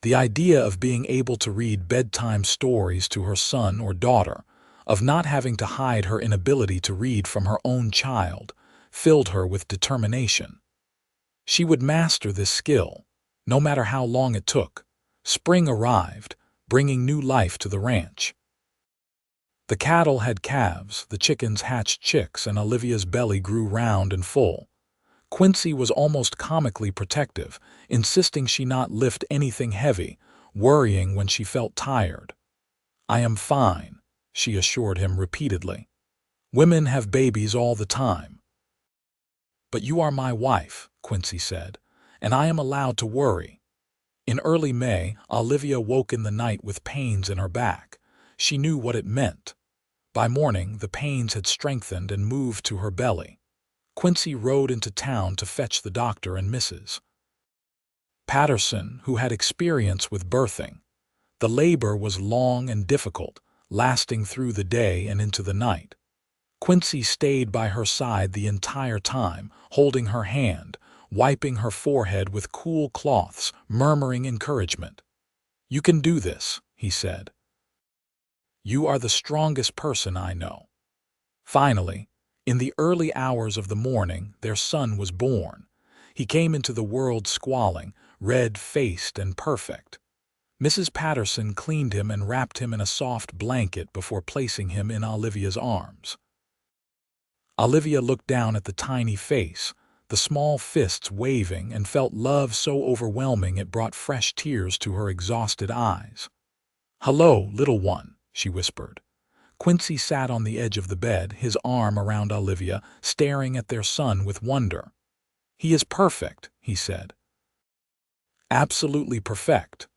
S1: The idea of being able to read bedtime stories to her son or daughter, of not having to hide her inability to read from her own child, filled her with determination. She would master this skill, no matter how long it took. Spring arrived, bringing new life to the ranch. The cattle had calves, the chickens hatched chicks, and Olivia's belly grew round and full. Quincy was almost comically protective, insisting she not lift anything heavy, worrying when she felt tired. "I am fine," she assured him repeatedly. "Women have babies all the time." "But you are my wife," Quincy said, "and I am allowed to worry." In early May, Olivia woke in the night with pains in her back. She knew what it meant. By morning, the pains had strengthened and moved to her belly. Quincy rode into town to fetch the doctor and Mrs. Patterson, who had experience with birthing. The labor was long and difficult, lasting through the day and into the night. Quincy stayed by her side the entire time, holding her hand, wiping her forehead with cool cloths, murmuring encouragement. "You can do this," he said. "You are the strongest person I know." Finally, in the early hours of the morning, their son was born. He came into the world squalling, red-faced and perfect. Mrs. Patterson cleaned him and wrapped him in a soft blanket before placing him in Olivia's arms. Olivia looked down at the tiny face, the small fists waving, and felt love so overwhelming it brought fresh tears to her exhausted eyes. "Hello, little one," she whispered. Quincy sat on the edge of the bed, his arm around Olivia, staring at their son with wonder. "He is perfect," he said. "Absolutely perfect."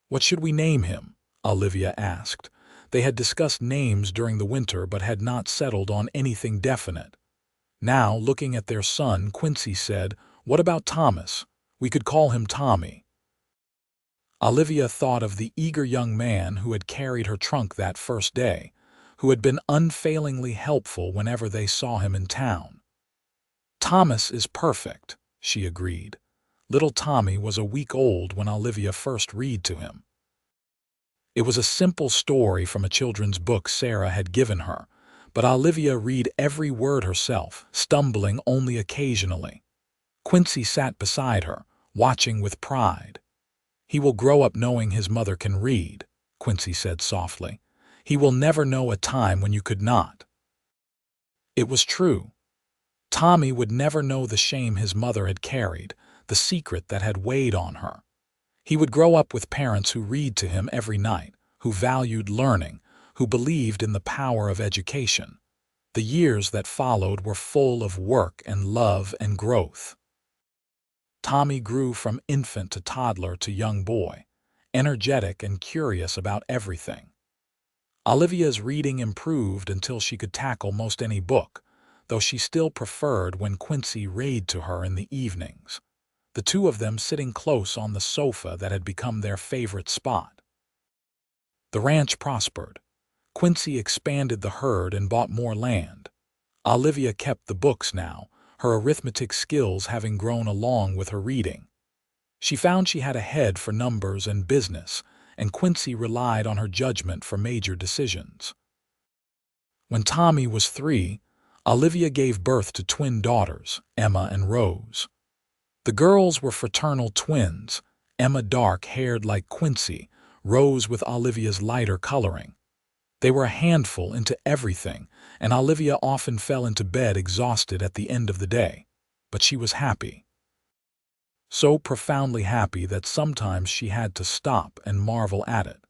S1: "What should we name him?" Olivia asked. They had discussed names during the winter but had not settled on anything definite. Now, looking at their son, Quincy said, "What about Thomas? We could call him Tommy." Olivia thought of the eager young man who had carried her trunk that first day, who had been unfailingly helpful whenever they saw him in town. "Thomas is perfect," she agreed. Little Tommy was a week old when Olivia first read to him. It was a simple story from a children's book Sarah had given her, but Olivia read every word herself, stumbling only occasionally. Quincy sat beside her, watching with pride. "He will grow up knowing his mother can read," Quincy said softly. "He will never know a time when you could not." It was true. Tommy would never know the shame his mother had carried, the secret that had weighed on her. He would grow up with parents who read to him every night, who valued learning, who believed in the power of education. The years that followed were full of work and love and growth. Tommy grew from infant to toddler to young boy, energetic and curious about everything. Olivia's reading improved until she could tackle most any book, though she still preferred when Quincy read to her in the evenings, the two of them sitting close on the sofa that had become their favorite spot. The ranch prospered. Quincy expanded the herd and bought more land. Olivia kept the books now, her arithmetic skills having grown along with her reading. She found she had a head for numbers and business, and Quincy relied on her judgment for major decisions. When Tommy was 3, Olivia gave birth to twin daughters, Emma and Rose. The girls were fraternal twins, Emma dark-haired like Quincy, Rose with Olivia's lighter coloring. They were a handful into everything, and Olivia often fell into bed exhausted at the end of the day. But she was happy. So profoundly happy that sometimes she had to stop and marvel at it.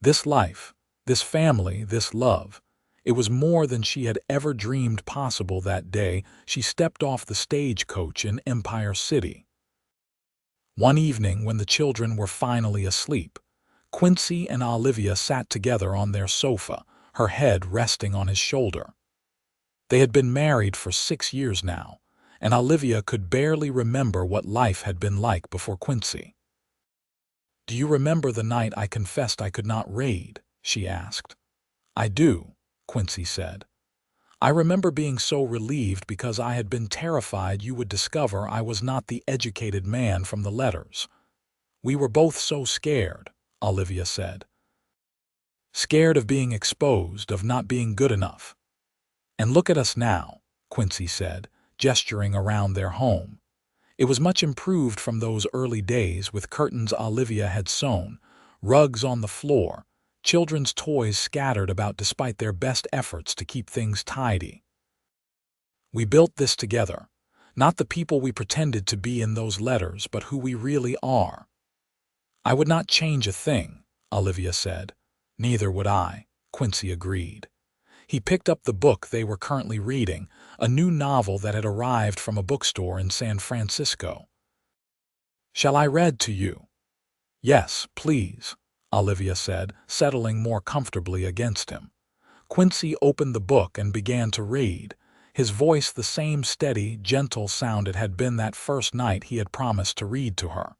S1: This life, this family, this love, it was more than she had ever dreamed possible that day she stepped off the stagecoach in Empire City. One evening when the children were finally asleep, Quincy and Olivia sat together on their sofa, her head resting on his shoulder. They had been married for 6 years now, and Olivia could barely remember what life had been like before Quincy. "Do you remember the night I confessed I could not read?" she asked. "I do," Quincy said. "I remember being so relieved because I had been terrified you would discover I was not the educated man from the letters. We were both so scared," Olivia said. "Scared of being exposed, of not being good enough. And look at us now," Quincy said, gesturing around their home. It was much improved from those early days, with curtains Olivia had sewn, rugs on the floor, children's toys scattered about despite their best efforts to keep things tidy. "We built this together, not the people we pretended to be in those letters, but who we really are." "I would not change a thing," Olivia said. "Neither would I," Quincy agreed. He picked up the book they were currently reading, a new novel that had arrived from a bookstore in San Francisco. "Shall I read to you?" "Yes, please," Olivia said, settling more comfortably against him. Quincy opened the book and began to read, his voice the same steady, gentle sound it had been that first night he had promised to read to her.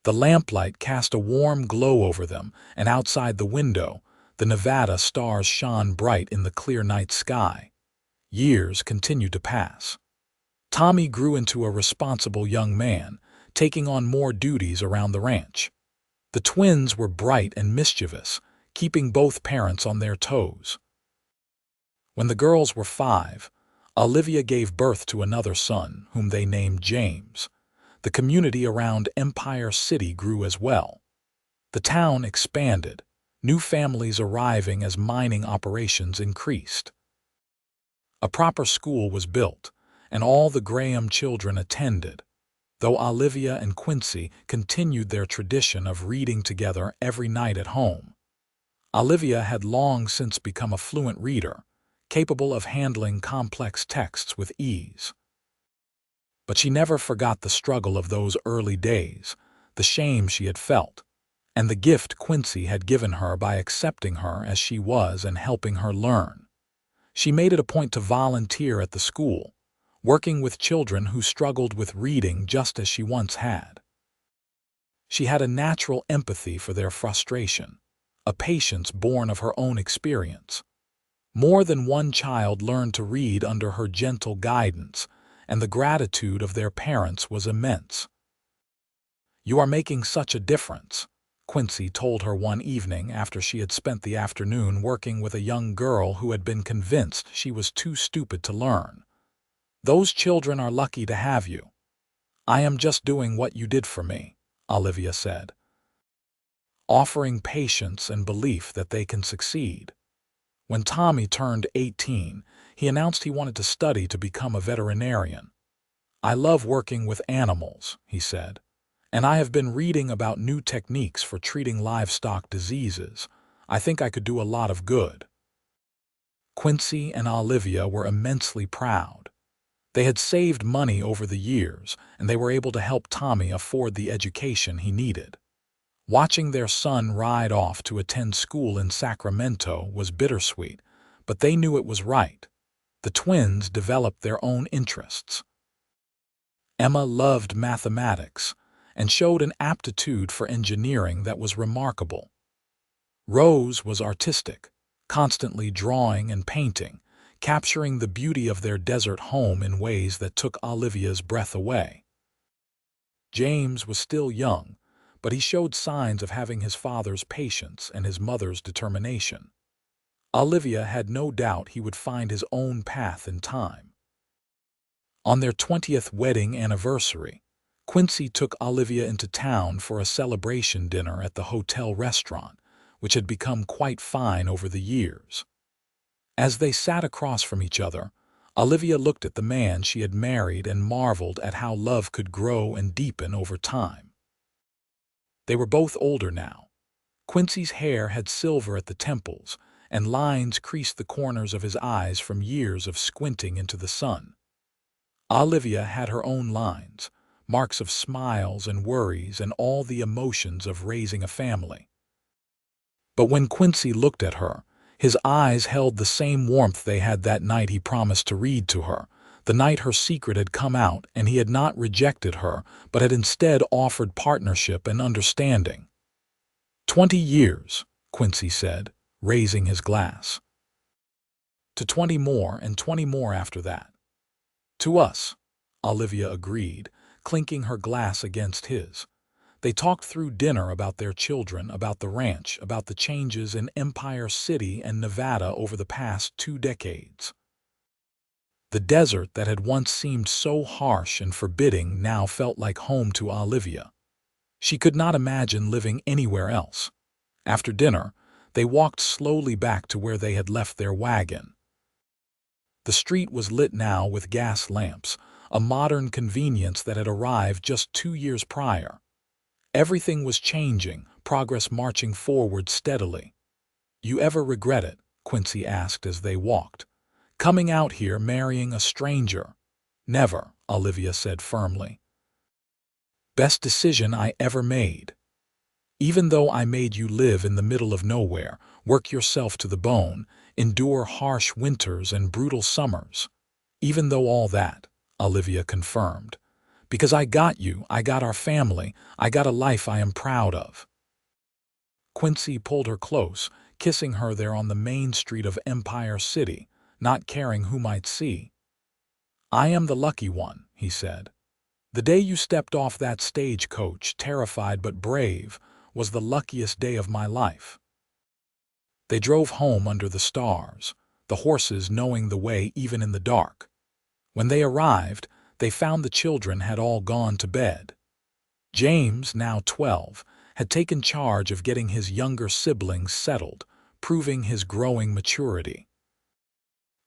S1: The lamplight cast a warm glow over them, and outside the window, the Nevada stars shone bright in the clear night sky. Years continued to pass. Tommy grew into a responsible young man, taking on more duties around the ranch. The twins were bright and mischievous, keeping both parents on their toes. When the girls were 5, Olivia gave birth to another son, whom they named James. The community around Empire City grew as well. The town expanded, new families arriving as mining operations increased. A proper school was built, and all the Graham children attended, though Olivia and Quincy continued their tradition of reading together every night at home. Olivia had long since become a fluent reader, capable of handling complex texts with ease. But she never forgot the struggle of those early days, the shame she had felt, and the gift Quincy had given her by accepting her as she was and helping her learn. She made it a point to volunteer at the school, working with children who struggled with reading just as she once had. She had a natural empathy for their frustration, a patience born of her own experience. More than one child learned to read under her gentle guidance, and the gratitude of their parents was immense. "You are making such a difference," Quincy told her one evening after she had spent the afternoon working with a young girl who had been convinced she was too stupid to learn. "Those children are lucky to have you." "I am just doing what you did for me," Olivia said, offering patience and belief that they can succeed. When Tommy turned 18, he announced he wanted to study to become a veterinarian. "I love working with animals," he said, "and I have been reading about new techniques for treating livestock diseases. I think I could do a lot of good." Quincy and Olivia were immensely proud. They had saved money over the years, and they were able to help Tommy afford the education he needed. Watching their son ride off to attend school in Sacramento was bittersweet, but they knew it was right. The twins developed their own interests. Emma loved mathematics and showed an aptitude for engineering that was remarkable. Rose was artistic, constantly drawing and painting, capturing the beauty of their desert home in ways that took Olivia's breath away. James was still young, but he showed signs of having his father's patience and his mother's determination. Olivia had no doubt he would find his own path in time. On their 20th wedding anniversary, Quincy took Olivia into town for a celebration dinner at the hotel restaurant, which had become quite fine over the years. As they sat across from each other, Olivia looked at the man she had married and marveled at how love could grow and deepen over time. They were both older now. Quincy's hair had silver at the temples, and lines creased the corners of his eyes from years of squinting into the sun. Olivia had her own lines, marks of smiles and worries and all the emotions of raising a family. But when Quincy looked at her, his eyes held the same warmth they had that night he promised to read to her, the night her secret had come out and he had not rejected her, but had instead offered partnership and understanding. 20 years, Quincy said, raising his glass. To 20 more and 20 more after that. To us, Olivia agreed, clinking her glass against his. They talked through dinner about their children, about the ranch, about the changes in Empire City and Nevada over the past 2 decades. The desert that had once seemed so harsh and forbidding now felt like home to Olivia. She could not imagine living anywhere else. After dinner, they walked slowly back to where they had left their wagon. The street was lit now with gas lamps, a modern convenience that had arrived just 2 years prior. Everything was changing, progress marching forward steadily. "You ever regret it?" Quincy asked as they walked. "Coming out here marrying a stranger?" "Never," Olivia said firmly. "Best decision I ever made." Even though I made you live in the middle of nowhere, work yourself to the bone, endure harsh winters and brutal summers. Even though all that, Olivia confirmed. Because I got you, I got our family, I got a life I am proud of. Quincy pulled her close, kissing her there on the main street of Empire City, not caring who might see. I am the lucky one, he said. The day you stepped off that stagecoach, terrified but brave, was the luckiest day of my life. They drove home under the stars, the horses knowing the way even in the dark. When they arrived, they found the children had all gone to bed. James, now 12, had taken charge of getting his younger siblings settled, proving his growing maturity.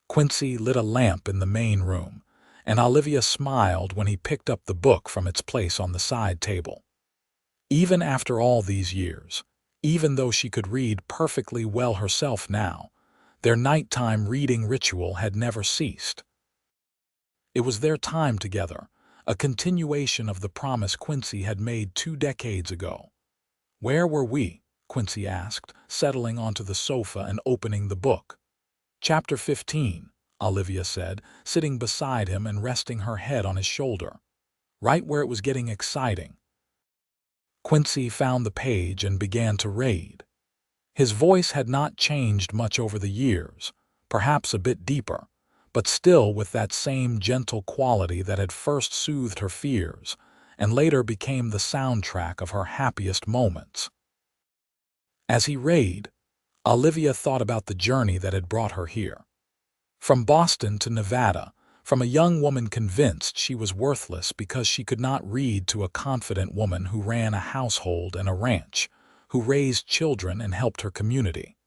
S1: Quincy lit a lamp in the main room, and Olivia smiled when he picked up the book from its place on the side table. Even after all these years, even though she could read perfectly well herself now, their nighttime reading ritual had never ceased. It was their time together, a continuation of the promise Quincy had made 2 decades ago. Where were we? Quincy asked, settling onto the sofa and opening the book. Chapter 15, Olivia said, sitting beside him and resting her head on his shoulder. Right where it was getting exciting. Quincy found the page and began to read. His voice had not changed much over the years, perhaps a bit deeper, but still with that same gentle quality that had first soothed her fears and later became the soundtrack of her happiest moments. As he read, Olivia thought about the journey that had brought her here. From Boston to Nevada, from a young woman convinced she was worthless because she could not read to a confident woman who ran a household and a ranch, who raised children and helped her community.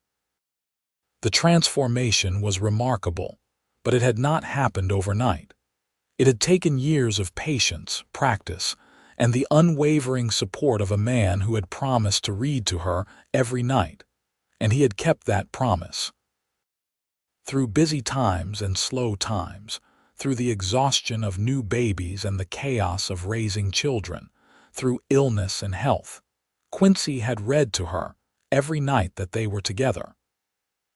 S1: The transformation was remarkable, but it had not happened overnight. It had taken years of patience, practice, and the unwavering support of a man who had promised to read to her every night, and he had kept that promise. Through busy times and slow times, through the exhaustion of new babies and the chaos of raising children, through illness and health, Quincy had read to her every night that they were together.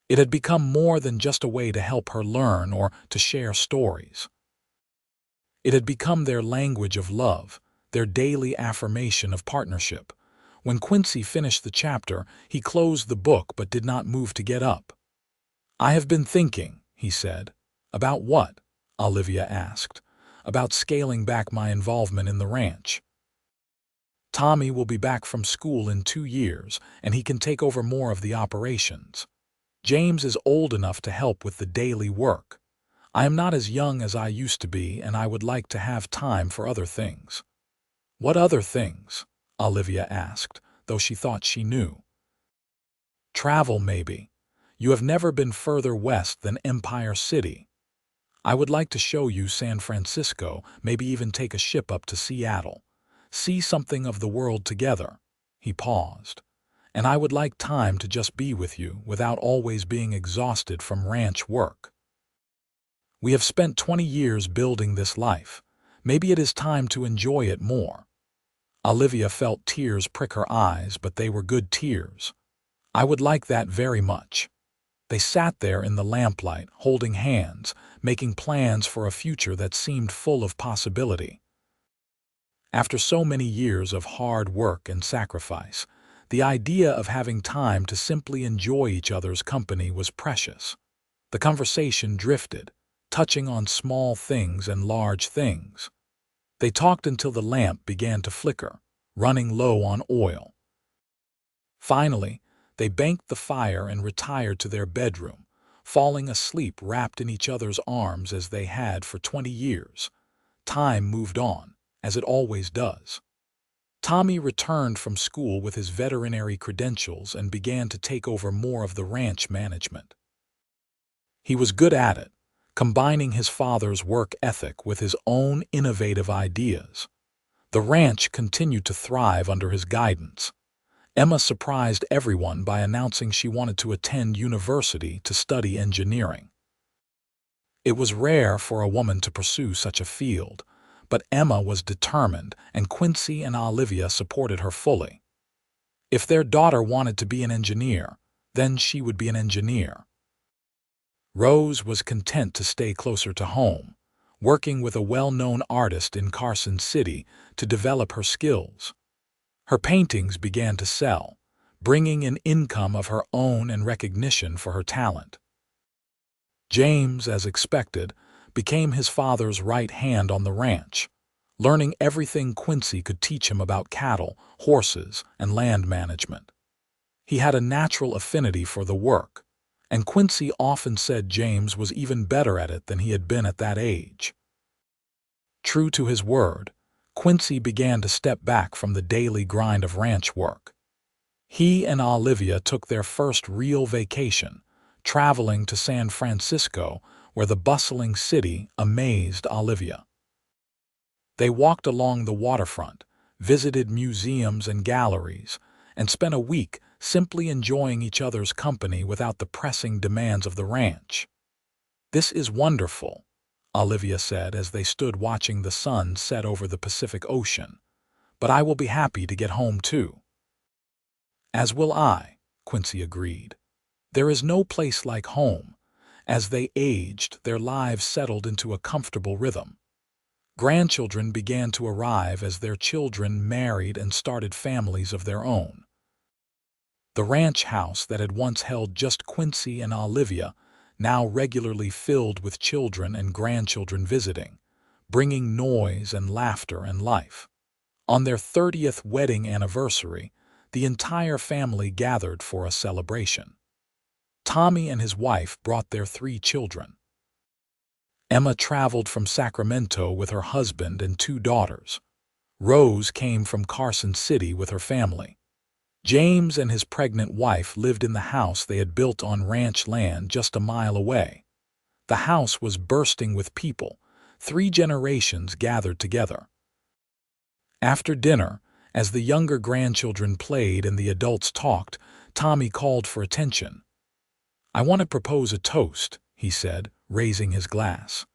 S1: It had become more than just a way to help her learn or to share stories. It had become their language of love, their daily affirmation of partnership. When Quincy finished the chapter, he closed the book but did not move to get up. I have been thinking, he said. About what? Olivia asked. About scaling back my involvement in the ranch. Tommy will be back from school in 2 years, and he can take over more of the operations. James is old enough to help with the daily work. I am not as young as I used to be, and I would like to have time for other things. What other things? Olivia asked, though she thought she knew. Travel, maybe. You have never been further west than Empire City. I would like to show you San Francisco, maybe even take a ship up to Seattle. See something of the world together. He paused. And I would like time to just be with you without always being exhausted from ranch work. We have spent 20 years building this life. Maybe it is time to enjoy it more. Olivia felt tears prick her eyes, but they were good tears. I would like that very much. They sat there in the lamplight, holding hands, making plans for a future that seemed full of possibility. After so many years of hard work and sacrifice, the idea of having time to simply enjoy each other's company was precious. The conversation drifted, touching on small things and large things. They talked until the lamp began to flicker, running low on oil. Finally, they banked the fire and retired to their bedroom, falling asleep wrapped in each other's arms as they had for 20 years. Time moved on, as it always does. Tommy returned from school with his veterinary credentials and began to take over more of the ranch management. He was good at it, combining his father's work ethic with his own innovative ideas. The ranch continued to thrive under his guidance. Emma surprised everyone by announcing she wanted to attend university to study engineering. It was rare for a woman to pursue such a field, but Emma was determined, and Quincy and Olivia supported her fully. If their daughter wanted to be an engineer, then she would be an engineer. Rose was content to stay closer to home, working with a well-known artist in Carson City to develop her skills. Her paintings began to sell, bringing an income of her own and recognition for her talent. James, as expected, became his father's right hand on the ranch, learning everything Quincy could teach him about cattle, horses, and land management. He had a natural affinity for the work, and Quincy often said James was even better at it than he had been at that age. True to his word, Quincy began to step back from the daily grind of ranch work. He and Olivia took their first real vacation, traveling to San Francisco, where the bustling city amazed Olivia. They walked along the waterfront, visited museums and galleries, and spent a week simply enjoying each other's company without the pressing demands of the ranch. "This is wonderful," Olivia said as they stood watching the sun set over the Pacific Ocean. "But I will be happy to get home too." "As will I," Quincy agreed. "There is no place like home." As they aged, their lives settled into a comfortable rhythm. Grandchildren began to arrive as their children married and started families of their own. The ranch house that had once held just Quincy and Olivia now regularly filled with children and grandchildren visiting, bringing noise and laughter and life. On their 30th wedding anniversary, the entire family gathered for a celebration. Tommy and his wife brought their 3 children. Emma traveled from Sacramento with her husband and 2 daughters. Rose came from Carson City with her family. James and his pregnant wife lived in the house they had built on ranch land just a mile away. The house was bursting with people, 3 generations gathered together. After dinner, as the younger grandchildren played and the adults talked, Tommy called for attention. "I want to propose a toast," he said, raising his glass.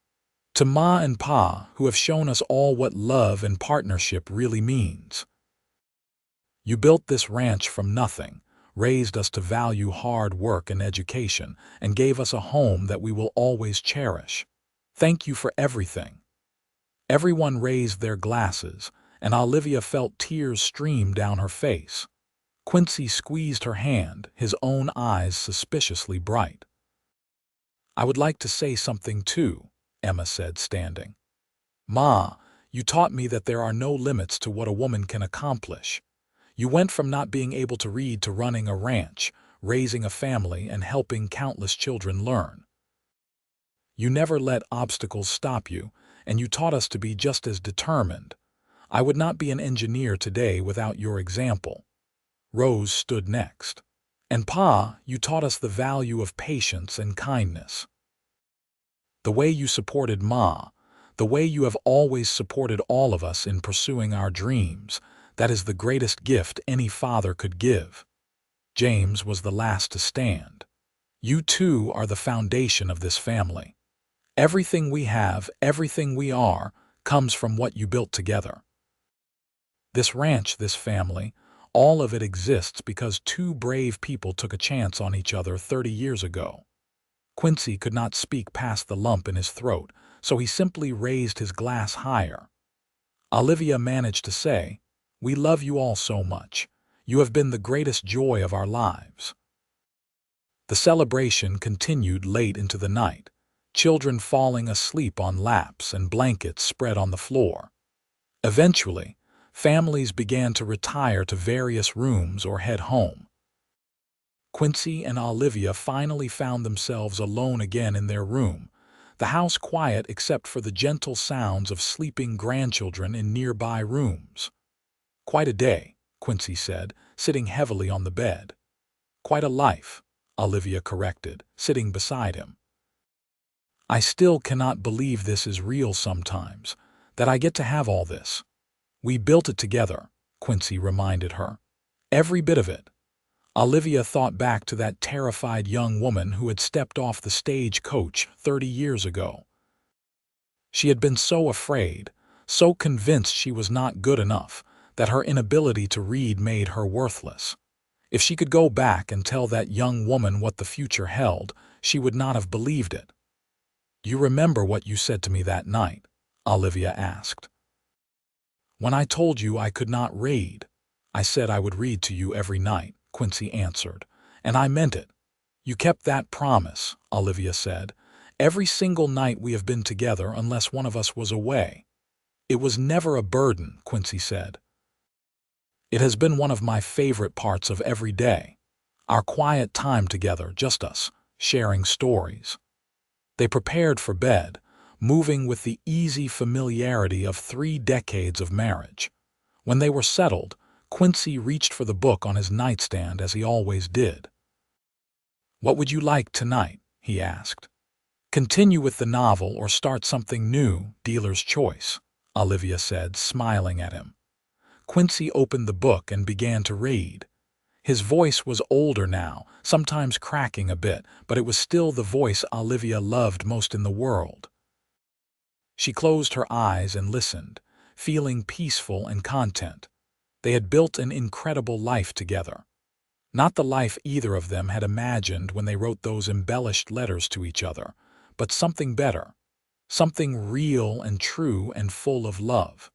S1: "To Ma and Pa, who have shown us all what love and partnership really means. You built this ranch from nothing, raised us to value hard work and education, and gave us a home that we will always cherish. Thank you for everything." Everyone raised their glasses, and Olivia felt tears stream down her face. Quincy squeezed her hand, his own eyes suspiciously bright. "I would like to say something too," Emma said, standing. "Ma, you taught me that there are no limits to what a woman can accomplish. You went from not being able to read to running a ranch, raising a family, and helping countless children learn. You never let obstacles stop you, and you taught us to be just as determined. I would not be an engineer today without your example." Rose stood next. "And Pa, you taught us the value of patience and kindness. The way you supported Ma, the way you have always supported all of us in pursuing our dreams, that is the greatest gift any father could give." James was the last to stand. "You two are the foundation of this family. Everything we have, everything we are, comes from what you built together. This ranch, this family, all of it exists because 2 brave people took a chance on each other 30 years ago." Quincy could not speak past the lump in his throat, so he simply raised his glass higher. Olivia managed to say, "We love you all so much. You have been the greatest joy of our lives." The celebration continued late into the night, children falling asleep on laps and blankets spread on the floor. Eventually, families began to retire to various rooms or head home. Quincy and Olivia finally found themselves alone again in their room, the house quiet except for the gentle sounds of sleeping grandchildren in nearby rooms. "Quite a day," Quincy said, sitting heavily on the bed. "Quite a life," Olivia corrected, sitting beside him. "I still cannot believe this is real sometimes, that I get to have all this. We built it together," Quincy reminded her. "Every bit of it." Olivia thought back to that terrified young woman who had stepped off the stagecoach 30 years ago. She had been so afraid, so convinced she was not good enough, that her inability to read made her worthless. If she could go back and tell that young woman what the future held, she would not have believed it. "You remember what you said to me that night?" Olivia asked. "When I told you I could not read, I said I would read to you every night," Quincy answered. "And I meant it." "You kept that promise," Olivia said. "Every single night we have been together unless one of us was away." "It was never a burden," Quincy said. "It has been one of my favorite parts of every day. Our quiet time together, just us, sharing stories." They prepared for bed, moving with the easy familiarity of 3 decades of marriage. When they were settled, Quincy reached for the book on his nightstand as he always did. "What would you like tonight?" he asked. "Continue with the novel or start something new, dealer's choice," Olivia said, smiling at him. Quincy opened the book and began to read. His voice was older now, sometimes cracking a bit, but it was still the voice Olivia loved most in the world. She closed her eyes and listened, feeling peaceful and content. They had built an incredible life together. Not the life either of them had imagined when they wrote those embellished letters to each other, but something better, something real and true and full of love.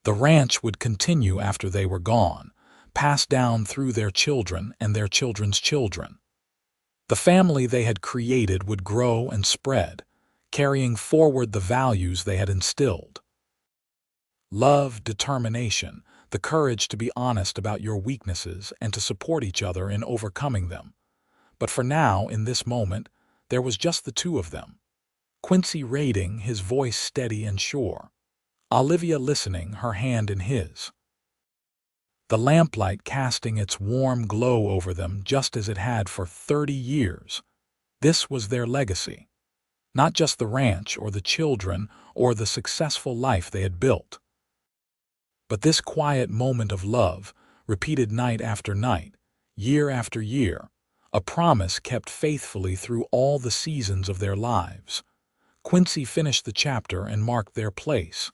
S1: The ranch would continue after they were gone, passed down through their children and their children's children. The family they had created would grow and spread, carrying forward the values they had instilled. Love, determination, the courage to be honest about your weaknesses and to support each other in overcoming them. But for now, in this moment, there was just the two of them. Quincy reading, his voice steady and sure. Olivia listening, her hand in his. The lamplight casting its warm glow over them just as it had for 30 years. This was their legacy. Not just the ranch or the children or the successful life they had built, but this quiet moment of love, repeated night after night, year after year, a promise kept faithfully through all the seasons of their lives. Quincy finished the chapter and marked their place.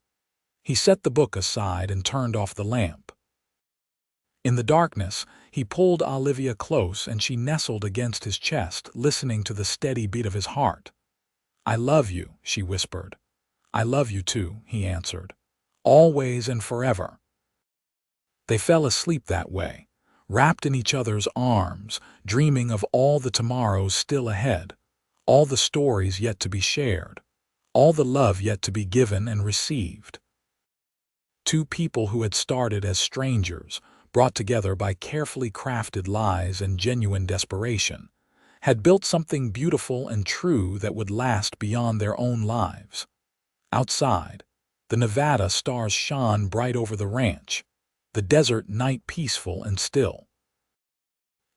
S1: He set the book aside and turned off the lamp. In the darkness, he pulled Olivia close and she nestled against his chest, listening to the steady beat of his heart. "I love you," she whispered. "I love you too," he answered. "Always and forever." They fell asleep that way, wrapped in each other's arms, dreaming of all the tomorrows still ahead, all the stories yet to be shared, all the love yet to be given and received. Two people who had started as strangers, brought together by carefully crafted lies and genuine desperation, had built something beautiful and true that would last beyond their own lives. Outside, the Nevada stars shone bright over the ranch, the desert night peaceful and still.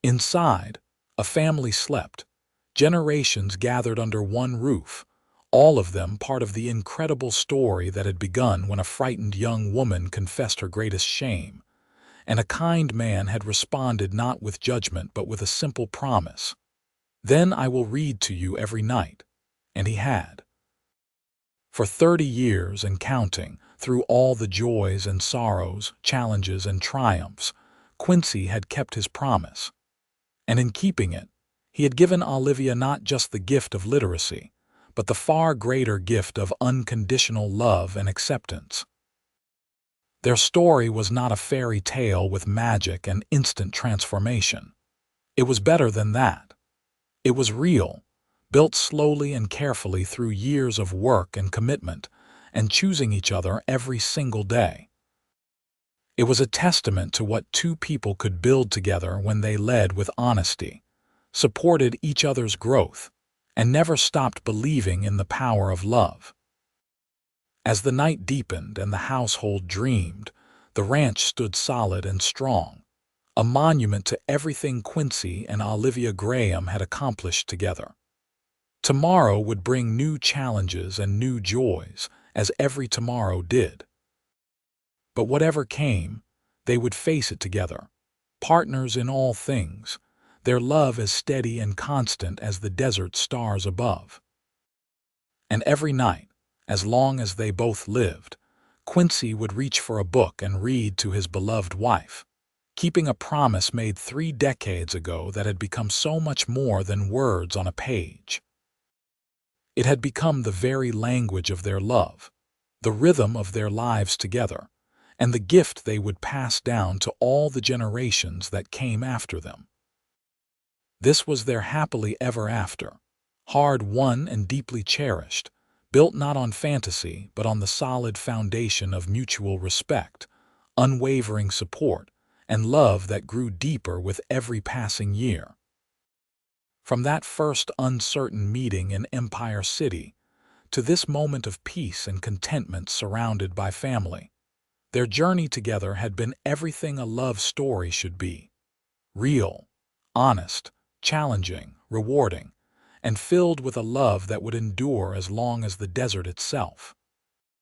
S1: Inside, a family slept, generations gathered under one roof, all of them part of the incredible story that had begun when a frightened young woman confessed her greatest shame, and a kind man had responded not with judgment but with a simple promise. "Then I will read to you every night," and he had. For 30 years and counting, through all the joys and sorrows, challenges and triumphs, Quincy had kept his promise. And in keeping it, he had given Olivia not just the gift of literacy, but the far greater gift of unconditional love and acceptance. Their story was not a fairy tale with magic and instant transformation. It was better than that. It was real, built slowly and carefully through years of work and commitment, and choosing each other every single day. It was a testament to what two people could build together when they led with honesty, supported each other's growth, and never stopped believing in the power of love. As the night deepened and the household dreamed, the ranch stood solid and strong, a monument to everything Quincy and Olivia Graham had accomplished together. Tomorrow would bring new challenges and new joys, as every tomorrow did. But whatever came, they would face it together, partners in all things, their love as steady and constant as the desert stars above. And every night, as long as they both lived, Quincy would reach for a book and read to his beloved wife. keeping a promise made 3 decades ago that had become so much more than words on a page. It had become the very language of their love, the rhythm of their lives together, and the gift they would pass down to all the generations that came after them. This was their happily ever after, hard-won and deeply cherished, built not on fantasy but on the solid foundation of mutual respect, unwavering support, and love that grew deeper with every passing year. From that first uncertain meeting in Empire City to this moment of peace and contentment surrounded by family, their journey together had been everything a love story should be: real, honest, challenging, rewarding, and filled with a love that would endure as long as the desert itself.